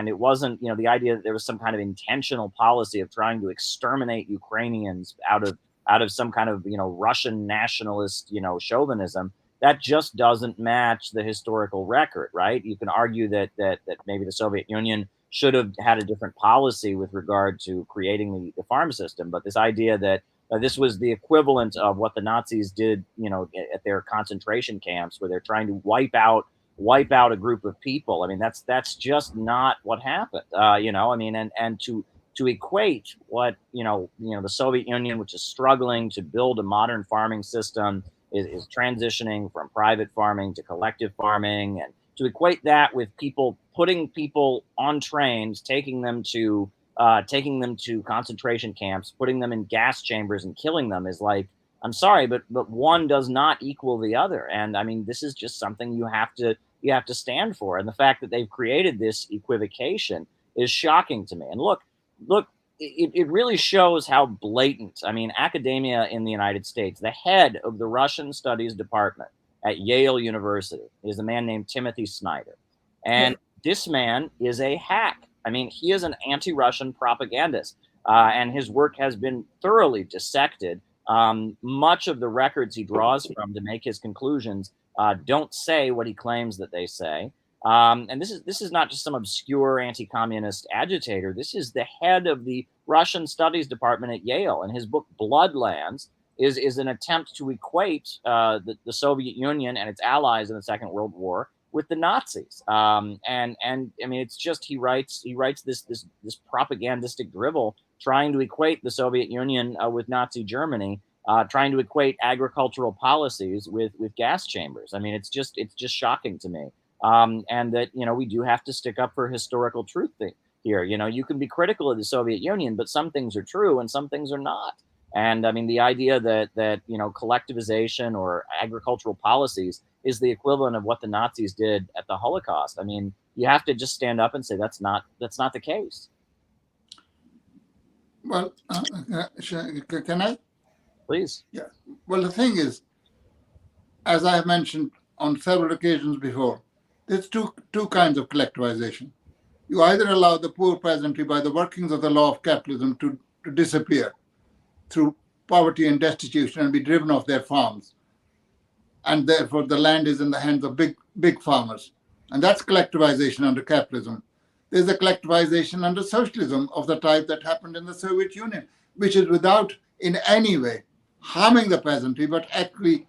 it wasn't, the idea that there was some kind of intentional policy of trying to exterminate Ukrainians out of some kind of Russian nationalist chauvinism. That just doesn't match the historical record, right? You can argue that maybe the Soviet Union should have had a different policy with regard to creating the farm system, but this idea that this was the equivalent of what the Nazis did, at their concentration camps, where they're trying to wipe out a group of people. I mean, that's just not what happened. And to equate what the Soviet Union, which is struggling to build a modern farming system, is transitioning from private farming to collective farming, and to equate that with putting people on trains, taking them to concentration camps, putting them in gas chambers and killing them, is like, I'm sorry, but one does not equal the other. And I mean, this is just something you have to stand for. And the fact that they've created this equivocation is shocking to me. And look, it really shows how blatant. I mean, academia in the United States, the head of the Russian Studies Department at Yale University is a man named Timothy Snyder. And this man is a hack. I mean, he is an anti-Russian propagandist, and his work has been thoroughly dissected. Much of the records he draws from to make his conclusions don't say what he claims that they say. And this is not just some obscure anti-communist agitator. This is the head of the Russian Studies Department at Yale, and his book Bloodlands is an attempt to equate the Soviet Union and its allies in the Second World War with the Nazis. And I mean, it's just he writes this propagandistic drivel, trying to equate the Soviet Union with Nazi Germany, trying to equate agricultural policies with gas chambers. I mean, it's just shocking to me. And that we do have to stick up for historical truth here. You can be critical of the Soviet Union, but some things are true and some things are not. And I mean, the idea that collectivization or agricultural policies is the equivalent of what the Nazis did at the Holocaust. I mean, you have to just stand up and say that's not the case. Well, can I? Please. Yeah. Well, the thing is, as I have mentioned on several occasions before, there's two kinds of collectivization. You either allow the poor peasantry, by the workings of the law of capitalism, to disappear through poverty and destitution and be driven off their farms, and therefore the land is in the hands of big farmers, and that's collectivization under capitalism. There's a collectivization under socialism of the type that happened in the Soviet Union, which is without in any way harming the peasantry, but actually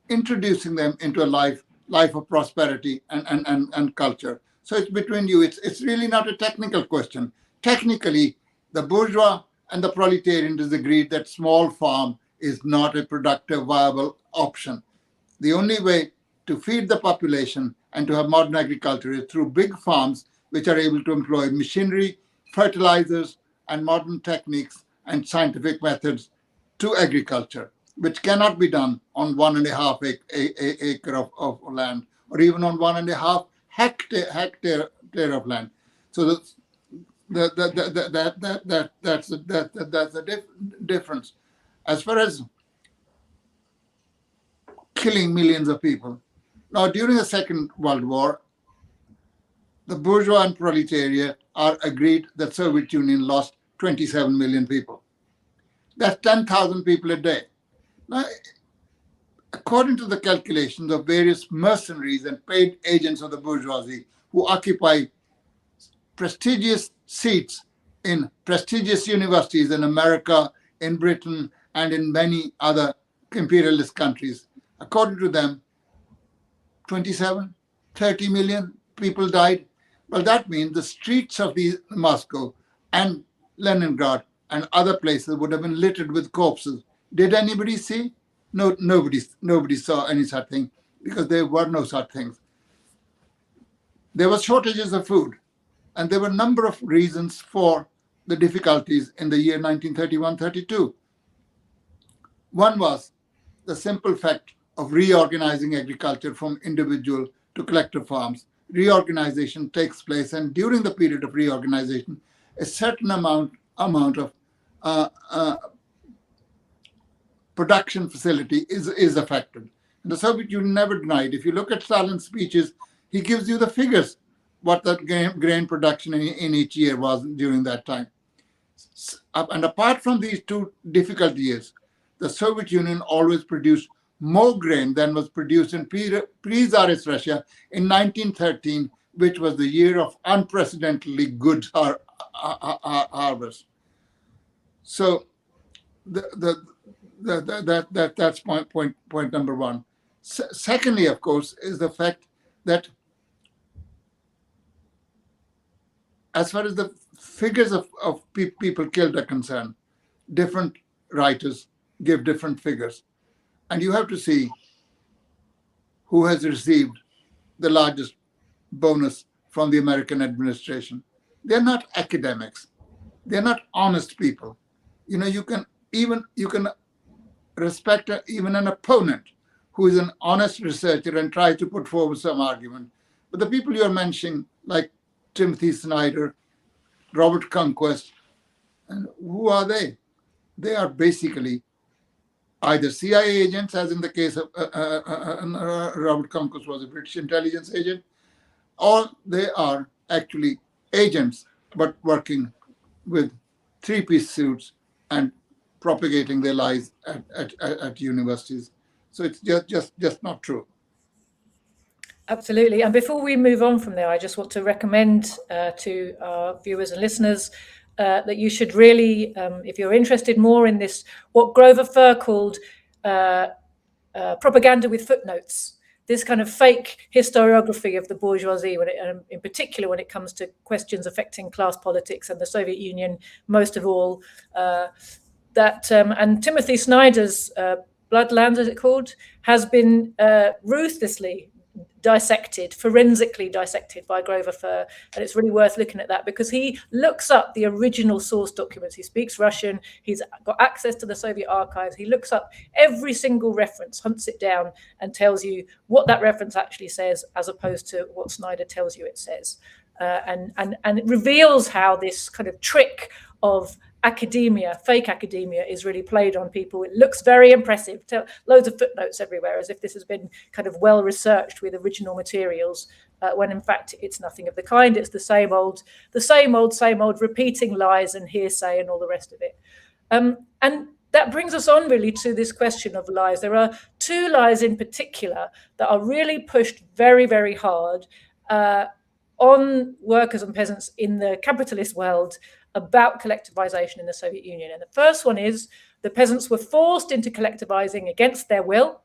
introducing them into a life of prosperity and culture. So it's between you. It's really not a technical question. Technically, the bourgeois and the proletarian disagreed that small farm is not a productive, viable option. The only way to feed the population and to have modern agriculture is through big farms, which are able to employ machinery, fertilizers, and modern techniques and scientific methods to agriculture, which cannot be done on 1.5 acre of land, or even on 1.5 hectare of land. So that's the difference. As far as killing millions of people, now during the Second World War, the bourgeois and proletariat are agreed that Soviet Union lost 27 million people. That's 10,000 people a day. Now, according to the calculations of various mercenaries and paid agents of the bourgeoisie who occupy prestigious seats in prestigious universities in America, in Britain, and in many other imperialist countries, according to them, 27, 30 million people died. Well, that means the streets of Moscow and Leningrad and other places would have been littered with corpses. Did anybody see? No, nobody saw any such thing, because there were no such things. There were shortages of food, and there were a number of reasons for the difficulties in the year 1931-32. One was the simple fact of reorganizing agriculture from individual to collective farms. Reorganization takes place, and during the period of reorganization, a certain amount of production facility is affected. And the Soviet Union never denied. If you look at Stalin's speeches, he gives you the figures what the grain production in each year was during that time. And apart from these two difficult years, the Soviet Union always produced more grain than was produced in pre-Tsarist Russia in 1913, which was the year of unprecedentedly good harvest. So that's point number one. Secondly, of course, is the fact that as far as the figures of people killed are concerned, different writers give different figures. And you have to see who has received the largest bonus from the American administration. They're not academics. They're not honest people. You can respect even an opponent who is an honest researcher and try to put forward some argument. But the people you're mentioning, like Timothy Snyder, Robert Conquest, and who are they? They are basically either CIA agents, as in the case of Robert Conquest was a British intelligence agent, or they are actually agents, but working with three-piece suits and propagating their lies at universities. So it's just not true. Absolutely. And before we move on from there, I just want to recommend to our viewers and listeners that you should really, if you're interested more in this, what Grover Furr called propaganda with footnotes, this kind of fake historiography of the bourgeoisie, in particular when it comes to questions affecting class politics and the Soviet Union, most of all, and Timothy Snyder's Bloodlands, as it called, has been ruthlessly dissected, forensically dissected by Grover Furr, and it's really worth looking at that because he looks up the original source documents. He speaks Russian, he's got access to the Soviet archives, he looks up every single reference, hunts it down, and tells you what that reference actually says as opposed to what Snyder tells you it says. And it reveals how this kind of trick of academia, fake academia, is really played on people. It looks very impressive. Loads of footnotes everywhere, as if this has been kind of well researched with original materials, when in fact it's nothing of the kind. It's the same old, repeating lies and hearsay and all the rest of it. And that brings us on really to this question of lies. There are two lies in particular that are really pushed very, very hard on workers and peasants in the capitalist world about collectivization in the Soviet Union. And the first one is the peasants were forced into collectivizing against their will.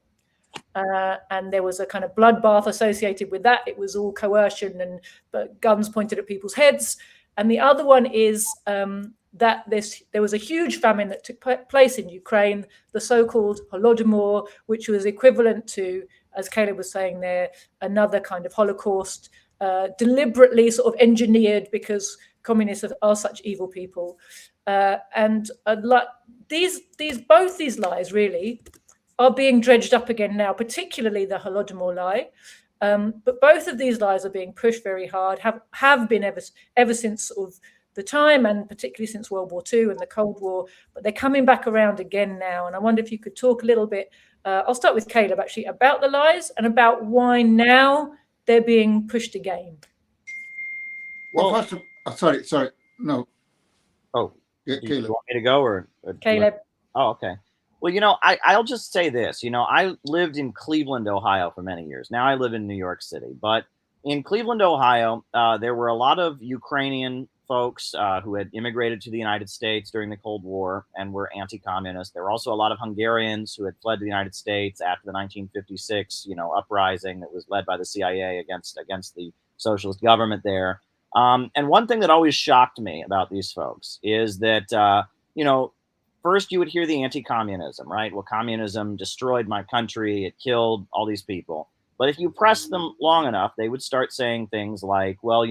And there was a kind of bloodbath associated with that. It was all coercion and guns pointed at people's heads. And the other one is that there was a huge famine that took place in Ukraine, the so-called Holodomor, which was equivalent to, as Caleb was saying there, another kind of Holocaust, deliberately sort of engineered because communists are such evil people. And both these lies really are being dredged up again now, particularly the Holodomor lie. But both of these lies are being pushed very hard, have been ever since sort of the time, and particularly since World War II and the Cold War. But they're coming back around again now. And I wonder if you could talk a little bit, I'll start with Caleb actually, about the lies and about why now they're being pushed again. Well, first of sorry, no. Oh, Caleb. You want me to go or Caleb? Oh, okay. Well, I'll just say this. I lived in Cleveland, Ohio for many years. Now I live in New York City. But in Cleveland, Ohio, there were a lot of Ukrainian folks who had immigrated to the United States during the Cold War and were anti-communist. There were also a lot of Hungarians who had fled to the United States after the 1956, uprising that was led by the CIA against the socialist government there. And one thing that always shocked me about these folks is that, first you would hear the anti-communism, right? Well, communism destroyed my country. It killed all these people. But if you press them long enough, they would start saying things like, well,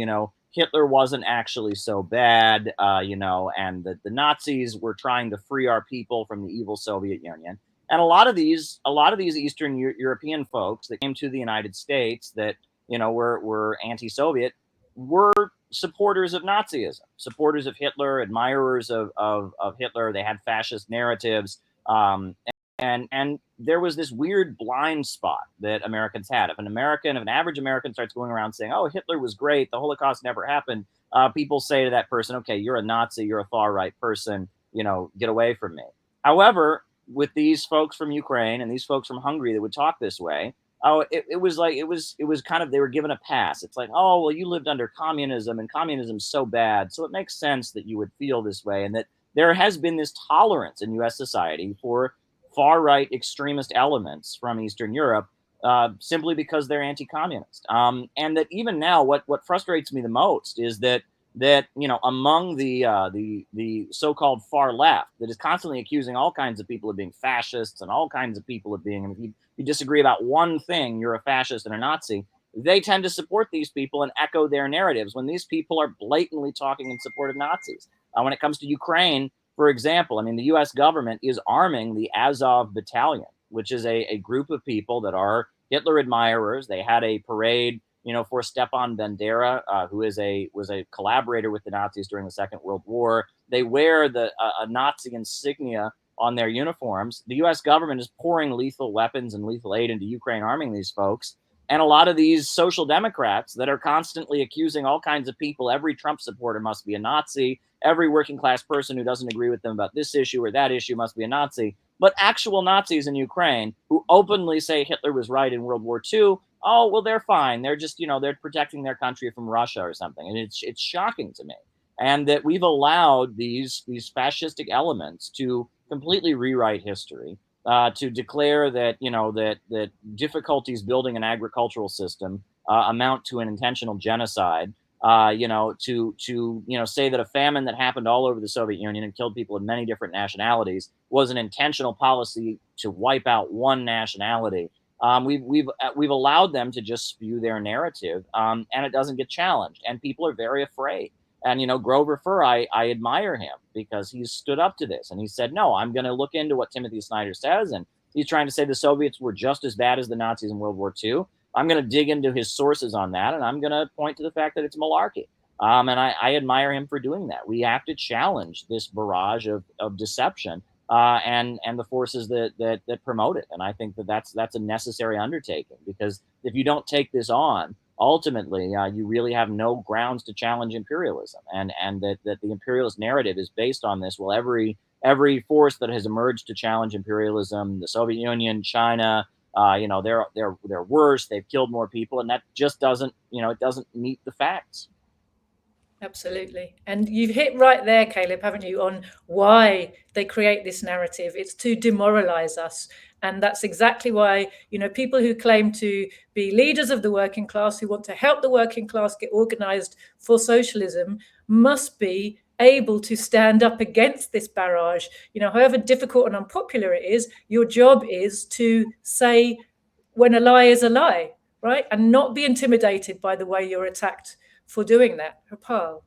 Hitler wasn't actually so bad, and that the Nazis were trying to free our people from the evil Soviet Union. And a lot of these Eastern European folks that came to the United States that, were anti-Soviet were supporters of Nazism, supporters of Hitler, admirers of Hitler. They had fascist narratives. And there was this weird blind spot that Americans had. If an average American starts going around saying, "Oh, Hitler was great, the Holocaust never happened," people say to that person, "Okay, you're a Nazi, you're a far right person, get away from me." However, with these folks from Ukraine and these folks from Hungary that would talk this way, oh, it was kind of, they were given a pass. It's like, "Oh, well, you lived under communism, and communism's so bad, so it makes sense that you would feel this way," and that there has been this tolerance in U.S. society for far-right extremist elements from Eastern Europe, simply because they're anti-communist. And that even now, what frustrates me the most is that among the so-called far left that is constantly accusing all kinds of people of being fascists and all kinds of people of being, if you disagree about one thing, you're a fascist and a Nazi. They tend to support these people and echo their narratives when these people are blatantly talking in support of Nazis. When it comes to Ukraine, for example, I mean, the U.S. government is arming the Azov Battalion, which is a group of people that are Hitler admirers. They had a parade, for Stepan Bandera, who was a collaborator with the Nazis during the Second World War. They wear a Nazi insignia on their uniforms. The U.S. government is pouring lethal weapons and lethal aid into Ukraine, arming these folks. And a lot of these social democrats that are constantly accusing all kinds of people, every Trump supporter must be a Nazi, every working class person who doesn't agree with them about this issue or that issue must be a Nazi. But actual Nazis in Ukraine who openly say Hitler was right in World War II, oh, well, they're fine. They're just, they're protecting their country from Russia or something. And it's shocking to me. And that we've allowed these fascistic elements to completely rewrite history, to declare that, that difficulties building an agricultural system amount to an intentional genocide, to say that a famine that happened all over the Soviet Union and killed people of many different nationalities was an intentional policy to wipe out one nationality. We've allowed them to just spew their narrative, and it doesn't get challenged, and people are very afraid. And Grover Furr, I admire him because he's stood up to this, and he said, "No, I'm going to look into what Timothy Snyder says," and he's trying to say the Soviets were just as bad as the Nazis in World War II. I'm going to dig into his sources on that, and I'm going to point to the fact that it's malarkey. And I admire him for doing that. We have to challenge this barrage of deception and the forces that promote it. And I think that's a necessary undertaking, because if you don't take this on, ultimately you really have no grounds to challenge imperialism, and that the imperialist narrative is based on this. Well, every force that has emerged to challenge imperialism, the Soviet Union, China, they're worse. They've killed more people, and that just doesn't it doesn't meet the facts. Absolutely. And you've hit right there, Caleb, haven't you, on why they create this narrative. It's to demoralize us. And that's exactly why, people who claim to be leaders of the working class, who want to help the working class get organized for socialism, must be able to stand up against this barrage. However difficult and unpopular it is, your job is to say when a lie is a lie, right? And not be intimidated by the way you're attacked for doing that. Harpal.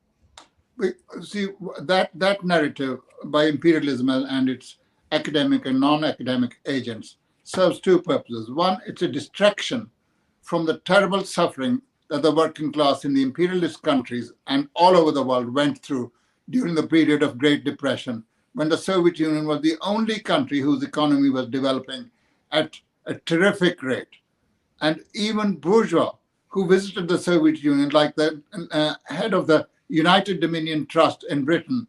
See, that narrative by imperialism and its academic and non-academic agents serves two purposes. One, it's a distraction from the terrible suffering that the working class in the imperialist countries and all over the world went through during the period of Great Depression, when the Soviet Union was the only country whose economy was developing at a terrific rate. And even bourgeois who visited the Soviet Union, like the head of the United Dominion Trust in Britain,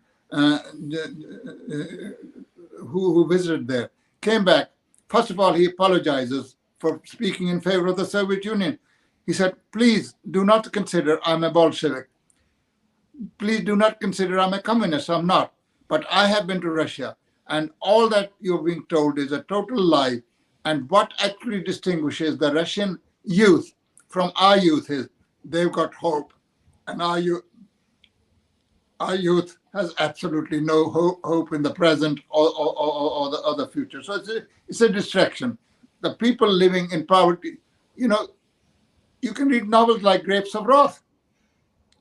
who visited there, came back. First of all, he apologizes for speaking in favor of the Soviet Union. He said, "Please do not consider I'm a Bolshevik. Please do not consider I'm a communist. I'm not. But I have been to Russia, and all that you're being told is a total lie. And what actually distinguishes the Russian youth from our youth is they've got hope, and our youth has absolutely no hope in the present or the future." So it's a distraction. The people living in poverty, you can read novels like Grapes of Wrath.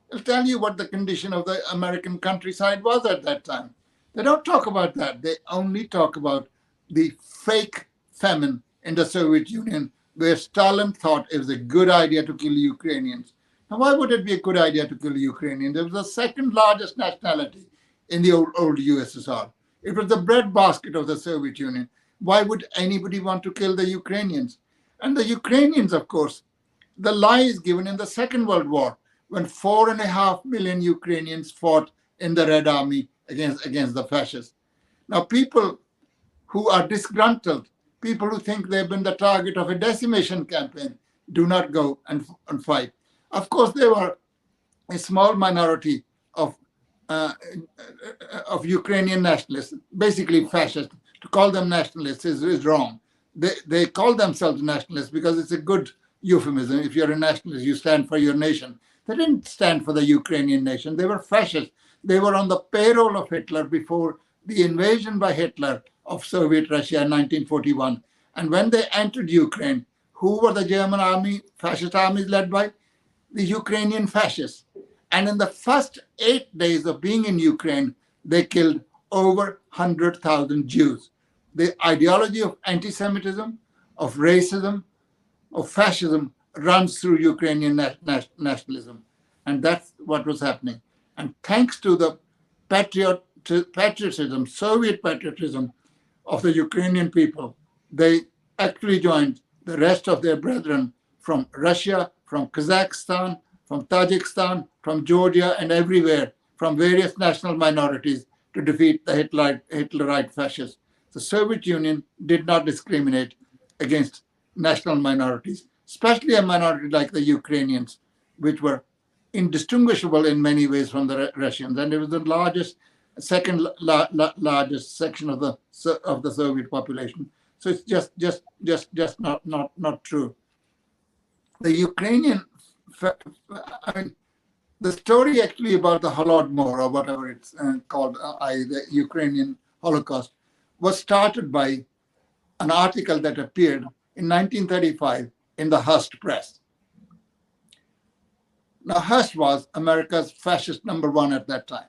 It'll tell you what the condition of the American countryside was at that time. They don't talk about that. They only talk about the fake famine in the Soviet Union, where Stalin thought it was a good idea to kill Ukrainians. Now, why would it be a good idea to kill Ukrainians? It was the second largest nationality in the old USSR. It was the breadbasket of the Soviet Union. Why would anybody want to kill the Ukrainians? And the Ukrainians, of course, the lie is given in the Second World War, when 4.5 million Ukrainians fought in the Red Army against the fascists. Now, people who are disgruntled, people who think they've been the target of a decimation campaign, do not go and fight. Of course, there were a small minority of Ukrainian nationalists, basically fascists. To call them nationalists is wrong. They call themselves nationalists because it's a good euphemism. If you're a nationalist, you stand for your nation. They didn't stand for the Ukrainian nation. They were fascists. They were on the payroll of Hitler before the invasion by Hitler of Soviet Russia in 1941. And when they entered Ukraine, who were the German army, fascist armies led by? The Ukrainian fascists. And in the first 8 days of being in Ukraine, they killed over 100,000 Jews. The ideology of anti-Semitism, of racism, of fascism runs through Ukrainian nationalism. And that's what was happening. And thanks to the patriotism, Soviet patriotism of the Ukrainian people, they actually joined the rest of their brethren from Russia, from Kazakhstan, from Tajikistan, from Georgia, and everywhere, from various national minorities to defeat the Hitlerite fascists. The Soviet Union did not discriminate against national minorities, especially a minority like the Ukrainians, which were indistinguishable in many ways from the Russians, and it was the second largest section of the Soviet population. So it's just not true. The Ukrainian, I mean, the story actually about the Holodomor, or whatever it's called, the Ukrainian Holocaust, was started by an article that appeared in 1935 in the Hearst press. Now, Hearst was America's fascist #1 at that time.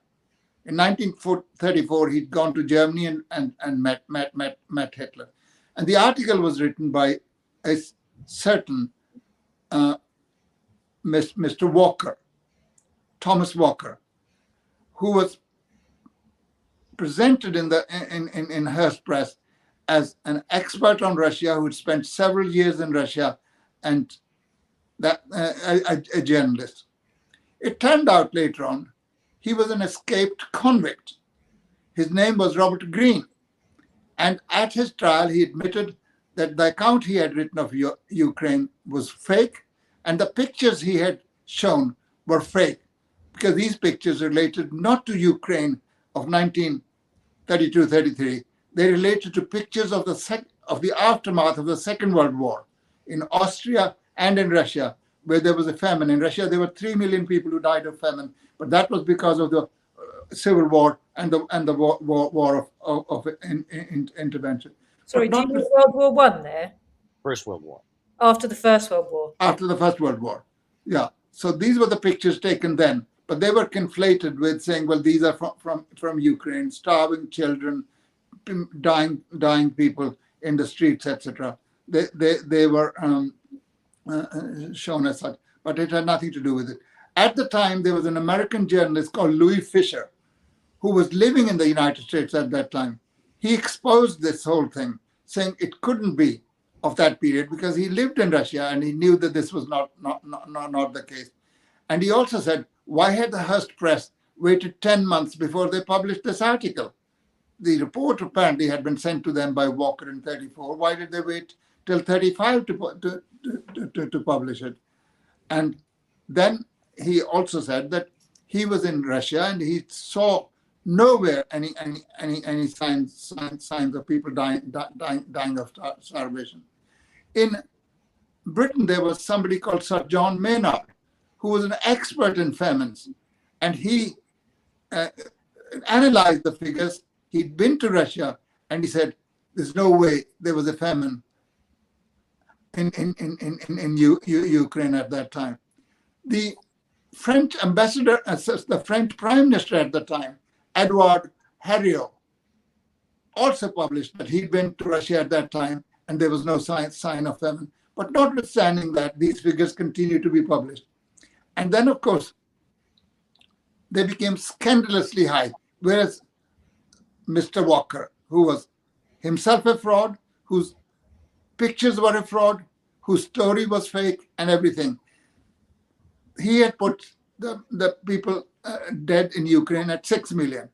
In 1934, he'd gone to Germany and met Hitler. And the article was written by a certain Mr. Walker, Thomas Walker, who was presented in Hearst press as an expert on Russia who had spent several years in Russia and that a journalist. It turned out later on he was an escaped convict. His name was Robert Greene. And at his trial, he admitted that the account he had written of Ukraine was fake, and the pictures he had shown were fake, because these pictures related not to Ukraine of 1932-33. They related to pictures of the aftermath of the Second World War in Austria and in Russia, where there was a famine. In Russia, there were 3 million people who died of famine, but that was because of the Civil War and the war of intervention. Sorry, do you mean World War One there? First World War. After the First World War. After the First World War, yeah. So these were the pictures taken then, but they were conflated with saying, well, these are from Ukraine, starving children, dying people in the streets, etc. They were shown as such, but it had nothing to do with it. At the time, there was an American journalist called Louis Fisher, who was living in the United States at that time. He exposed this whole thing, saying it couldn't be of that period because he lived in Russia and he knew that this was not the case. And he also said, why had the Hearst press waited 10 months before they published this article? The report apparently had been sent to them by Walker in 34. Why did they wait till 35 to publish it? And then he also said that he was in Russia and he saw nowhere any signs of people dying of starvation. In Britain, there was somebody called Sir John Maynard, who was an expert in famines, and he analyzed the figures. He'd been to Russia, and he said, "There's no way there was a famine in Ukraine at that time." The French ambassador, the French prime minister at the time, Edouard Herriot, also published that he'd been to Russia at that time and there was no sign of famine. But notwithstanding that, these figures continue to be published. And then, of course, they became scandalously high, whereas Mr. Walker, who was himself a fraud, whose pictures were a fraud, whose story was fake and everything. He had put the people dead in Ukraine at 6 million.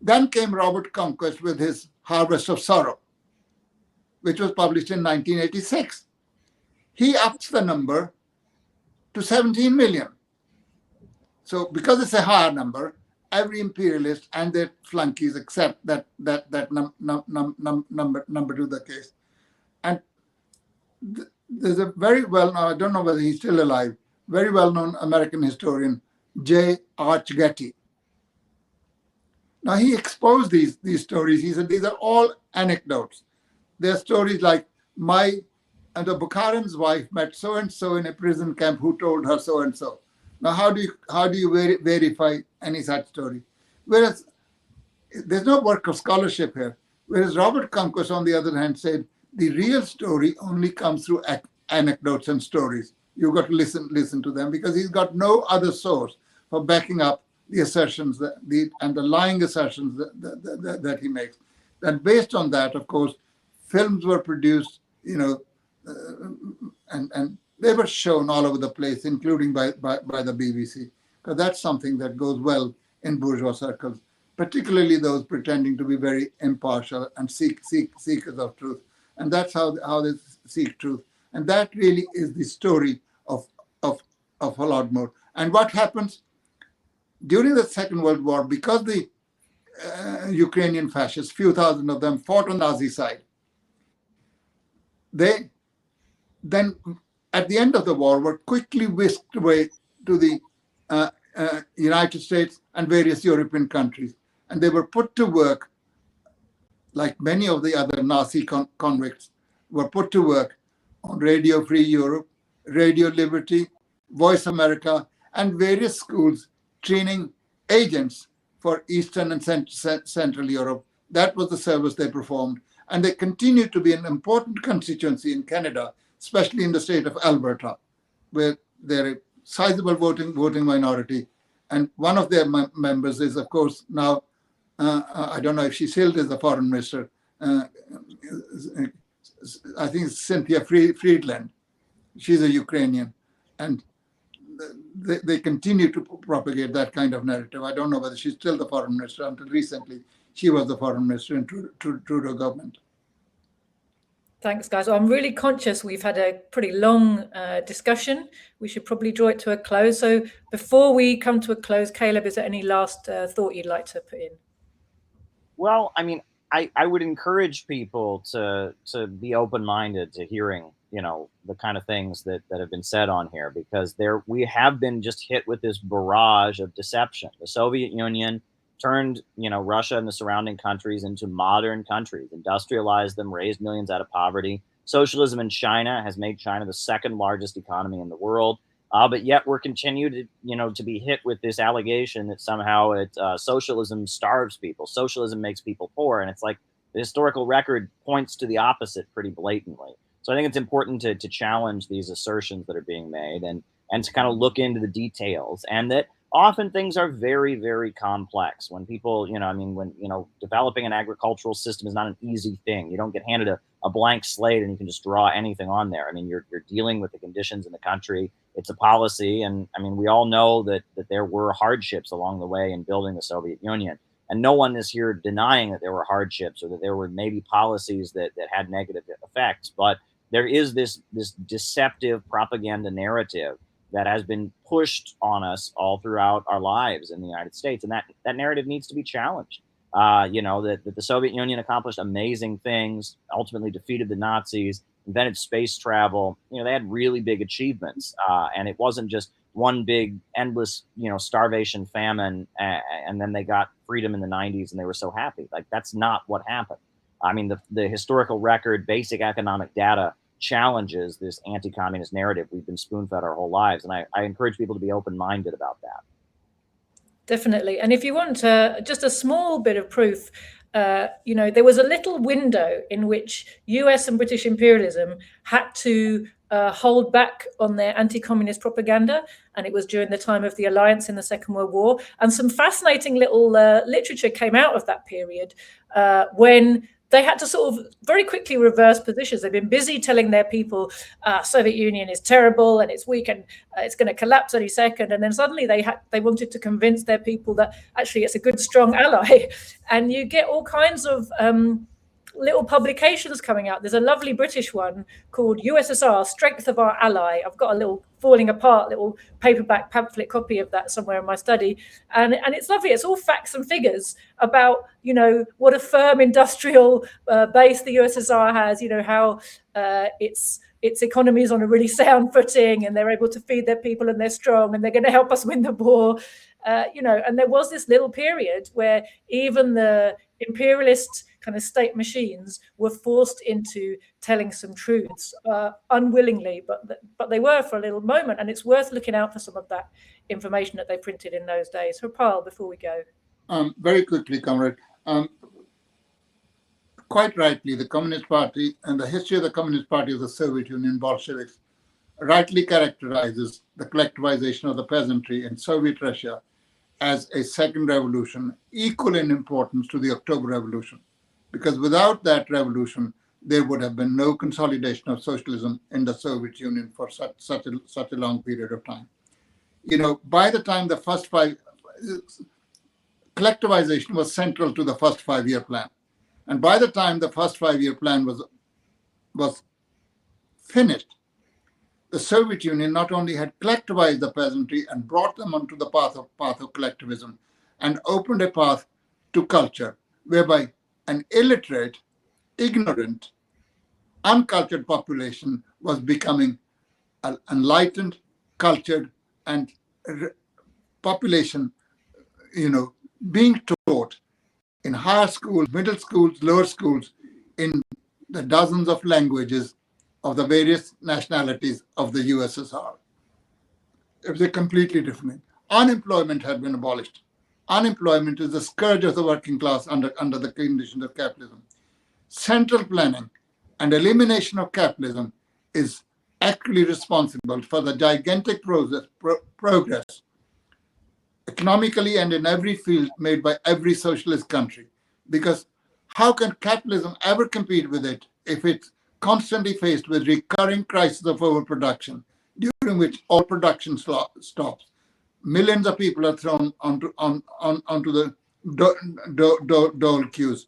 Then came Robert Conquest with his Harvest of Sorrow, which was published in 1986. He ups the number to 17 million. So because it's a higher number, every imperialist and their flunkies accept that number to the case. And there's a very well-known, I don't know whether he's still alive, very well-known American historian, J. Arch Getty. Now he exposed these stories. He said these are all anecdotes. They're stories like the Bukharin's wife met so and so in a prison camp who told her so and so. Now how do you verify any such story? Whereas there's no work of scholarship here. Whereas Robert Conquest, on the other hand, said the real story only comes through anecdotes and stories. You've got to listen to them, because he's got no other source for backing up the assertions and the lying assertions that he makes. And based on that, of course, films were produced, and they were shown all over the place, including by the BBC, because that's something that goes well in bourgeois circles, particularly those pretending to be very impartial and seekers of truth. And that's how they seek truth. And that really is the story of Holodomor. And what happens during the Second World War, because the Ukrainian fascists, few thousand of them, fought on the Nazi side, they then, at the end of the war, were quickly whisked away to the United States and various European countries. And they were put to work, like many of the other Nazi convicts, were put to work on Radio Free Europe, Radio Liberty, Voice America, and various schools training agents for Eastern and Central Europe. That was the service they performed. And they continue to be an important constituency in Canada, especially in the state of Alberta, where they're a sizable voting minority. And one of their members is, of course, now, I don't know if she still is the foreign minister, I think it's Cynthia Friedland. She's a Ukrainian. And they continue to propagate that kind of narrative. I don't know whether she's still the foreign minister. Until recently, she was the foreign minister in Trudeau government. Thanks, guys. Well, I'm really conscious we've had a pretty long discussion. We should probably draw it to a close. So before we come to a close, Caleb, is there any last thought you'd like to put in? Well, I mean, I would encourage people to be open-minded to hearing, the kind of things that have been said on here, because we have been just hit with this barrage of deception. The Soviet Union turned, Russia and the surrounding countries into modern countries, industrialized them, raised millions out of poverty. Socialism in China has made China the second largest economy in the world. But yet we're continued to be hit with this allegation that somehow socialism starves people. Socialism makes people poor. And it's like the historical record points to the opposite pretty blatantly. So I think it's important to challenge these assertions that are being made and to kind of look into the details, and that often things are very, very complex. When people, developing an agricultural system is not an easy thing. You don't get handed a blank slate and you can just draw anything on there. I mean, you're dealing with the conditions in the country. It's a policy. And I mean, we all know that there were hardships along the way in building the Soviet Union. And no one is here denying that there were hardships or that there were maybe policies that had negative effects. But there is this deceptive propaganda narrative that has been pushed on us all throughout our lives in the United States. And that narrative needs to be challenged. That the Soviet Union accomplished amazing things, ultimately defeated the Nazis, invented space travel. They had really big achievements. And it wasn't just one big endless, starvation, famine, and then they got freedom in the 90s and they were so happy. Like, that's not what happened. I mean, the historical record, basic economic data challenges this anti-communist narrative we've been spoon-fed our whole lives. And I encourage people to be open-minded about that. Definitely. And if you want just a small bit of proof, there was a little window in which US and British imperialism had to hold back on their anti-communist propaganda. And it was during the time of the alliance in the Second World War. And some fascinating little literature came out of that period when they had to sort of very quickly reverse positions. They've been busy telling their people Soviet Union is terrible and it's weak and it's going to collapse any second. And then suddenly they wanted to convince their people that actually it's a good, strong ally. And you get all kinds of little publications coming out. There's a lovely British one called USSR, Strength of Our Ally. I've got a little falling apart little paperback pamphlet copy of that somewhere in my study. And it's lovely. It's all facts and figures about, what a firm industrial base the USSR has, how its economy is on a really sound footing and they're able to feed their people and they're strong and they're going to help us win the war. And there was this little period where even the imperialist kind of state machines were forced into telling some truths unwillingly, but they were for a little moment, and it's worth looking out for some of that information that they printed in those days. Harpal, before we go. Very quickly, comrade. Quite rightly, the Communist Party and the history of the Communist Party of the Soviet Union, Bolsheviks, rightly characterizes the collectivization of the peasantry in Soviet Russia as a second revolution, equal in importance to the October Revolution. Because without that revolution, there would have been no consolidation of socialism in the Soviet Union for such a long period of time. By the time the first collectivization was central to the first 5-year plan. And by the time the first 5-year plan was finished, the Soviet Union not only had collectivized the peasantry and brought them onto the path of collectivism and opened a path to culture, whereby an illiterate, ignorant, uncultured population was becoming an enlightened, cultured, and population, being taught in higher schools, middle schools, lower schools, in the dozens of languages of the various nationalities of the USSR. It was a completely different thing. Unemployment had been abolished. Unemployment is the scourge of the working class under the conditions of capitalism. Central planning and elimination of capitalism is actually responsible for the gigantic progress economically and in every field made by every socialist country. Because how can capitalism ever compete with it if it's constantly faced with recurring crisis of overproduction, during which all production stops? Millions of people are thrown onto the dole queues.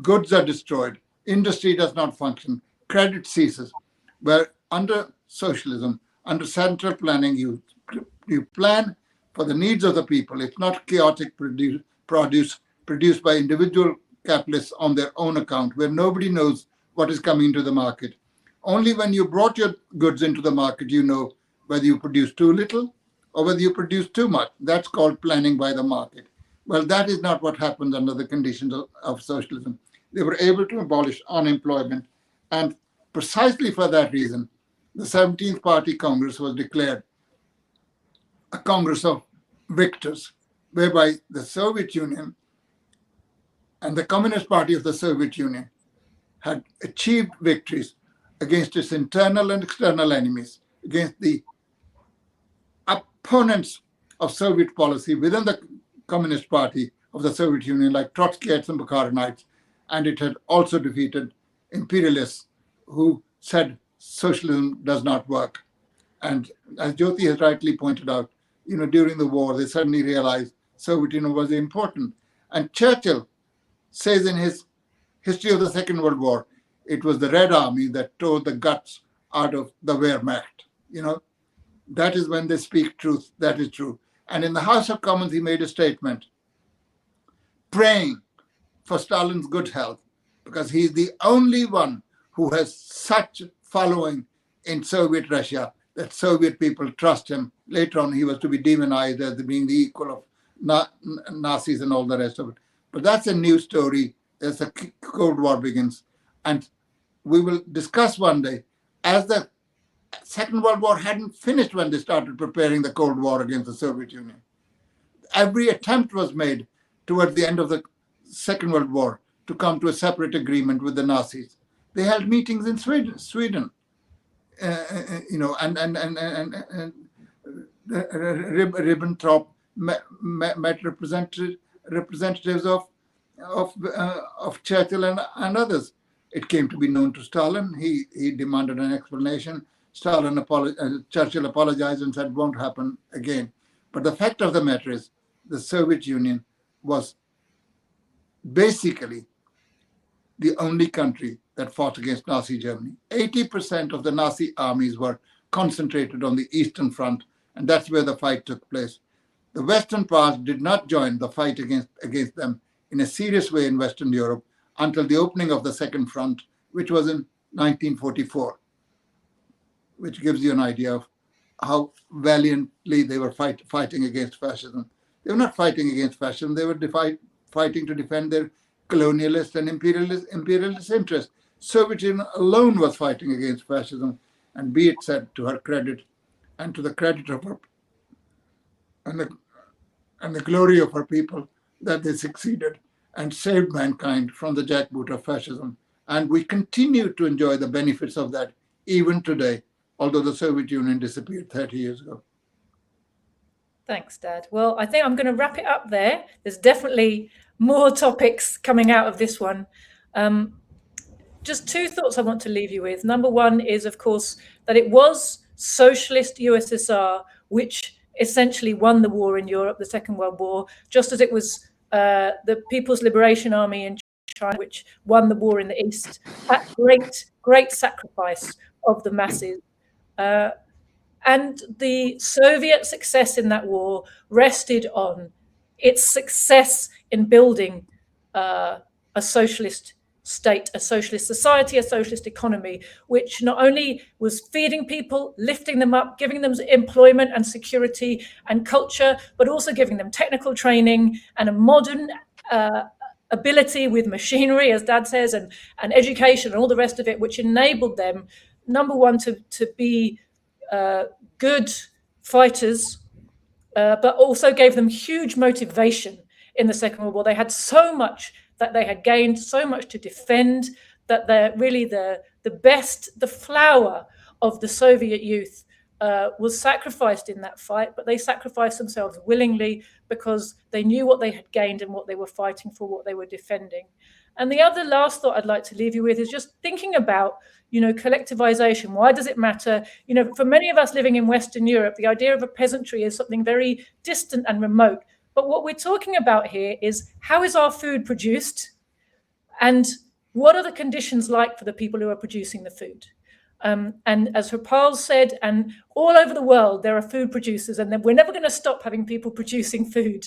Goods are destroyed. Industry does not function. Credit ceases. Where under socialism, under central planning, you plan for the needs of the people. It's not chaotic produce produced by individual capitalists on their own account, where nobody knows what is coming into the market. Only when you brought your goods into the market, you know whether you produce too little or whether you produce too much. That's called planning by the market. Well, that is not what happens under the conditions of socialism. They were able to abolish unemployment. And precisely for that reason, the 17th Party Congress was declared a Congress of victors, whereby the Soviet Union and the Communist Party of the Soviet Union had achieved victories against its internal and external enemies, against the opponents of Soviet policy within the Communist Party of the Soviet Union, like Trotskyites and Bukharinites, and it had also defeated imperialists who said socialism does not work. And as Jyoti has rightly pointed out, during the war, they suddenly realized Soviet Union was important. And Churchill says in his History of the Second World War, it was the Red Army that tore the guts out of the Wehrmacht. That is when they speak truth. That is true. And in the House of Commons, he made a statement praying for Stalin's good health, because he's the only one who has such following in Soviet Russia that Soviet people trust him. Later on, he was to be demonized as being the equal of Nazis and all the rest of it. But that's a new story as the Cold War begins. And we will discuss one day, as the Second World War hadn't finished when they started preparing the Cold War against the Soviet Union. Every attempt was made towards the end of the Second World War to come to a separate agreement with the Nazis. They held meetings in Sweden, and Ribbentrop met representatives of of Churchill and others. It came to be known to Stalin. He demanded an explanation. Churchill apologized and said, "Won't happen again." But the fact of the matter is, the Soviet Union was basically the only country that fought against Nazi Germany. 80% of the Nazi armies were concentrated on the Eastern Front, and that's where the fight took place. The Western powers did not join the fight against them in a serious way in Western Europe until the opening of the Second Front, which was in 1944, which gives you an idea of how valiantly they were fighting against fascism. They were not fighting against fascism, they were fighting to defend their colonialist and imperialist interests. Soviet Union alone was fighting against fascism, and be it said to her credit and to the credit of her and the glory of her people, that they succeeded and saved mankind from the jackboot of fascism. And we continue to enjoy the benefits of that even today, although the Soviet Union disappeared 30 years ago. Thanks, Dad. Well, I think I'm going to wrap it up there. There's definitely more topics coming out of this one. Just two thoughts I want to leave you with. Number one is, of course, that it was socialist USSR which essentially won the war in Europe, the Second World War, just as it was the People's Liberation Army in China which won the war in the East at great sacrifice of the masses. And the Soviet success in that war rested on its success in building a socialist state, a socialist society, a socialist economy, which not only was feeding people, lifting them up, giving them employment and security and culture, but also giving them technical training and a modern ability with machinery, as Dad says, and education and all the rest of it, which enabled them, number one, to be good fighters, but also gave them huge motivation in the Second World War. They had so much that they had gained, so much to defend, that they're really the flower of the Soviet youth was sacrificed in that fight, but they sacrificed themselves willingly because they knew what they had gained and what they were fighting for, what they were defending. And the other last thought I'd like to leave you with is just thinking about, collectivization. Why does it matter? For many of us living in Western Europe, the idea of a peasantry is something very distant and remote. But what we're talking about here is, how is our food produced? And what are the conditions like for the people who are producing the food? And as Harpal said, and all over the world, there are food producers, and we're never going to stop having people producing food.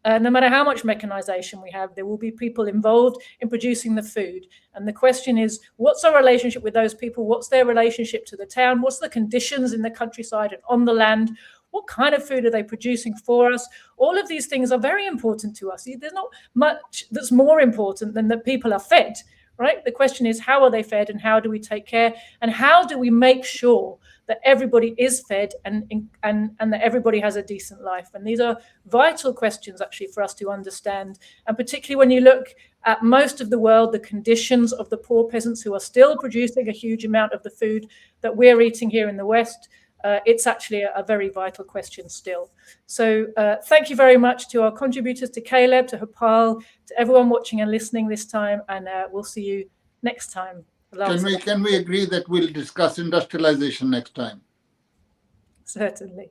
No matter how much mechanization we have, there will be people involved in producing the food. And the question is, what's our relationship with those people? What's their relationship to the town? What's the conditions in the countryside and on the land? What kind of food are they producing for us? All of these things are very important to us. There's not much that's more important than that people are fed, right? The question is, how are they fed, and how do we take care, and how do we make sure that everybody is fed and that everybody has a decent life? And these are vital questions actually for us to understand. And particularly when you look at most of the world, the conditions of the poor peasants who are still producing a huge amount of the food that we're eating here in the West, it's actually a very vital question still. So thank you very much to our contributors, to Caleb, to Harpal, to everyone watching and listening this time, and we'll see you next time. Can we agree that we'll discuss industrialization next time? Certainly.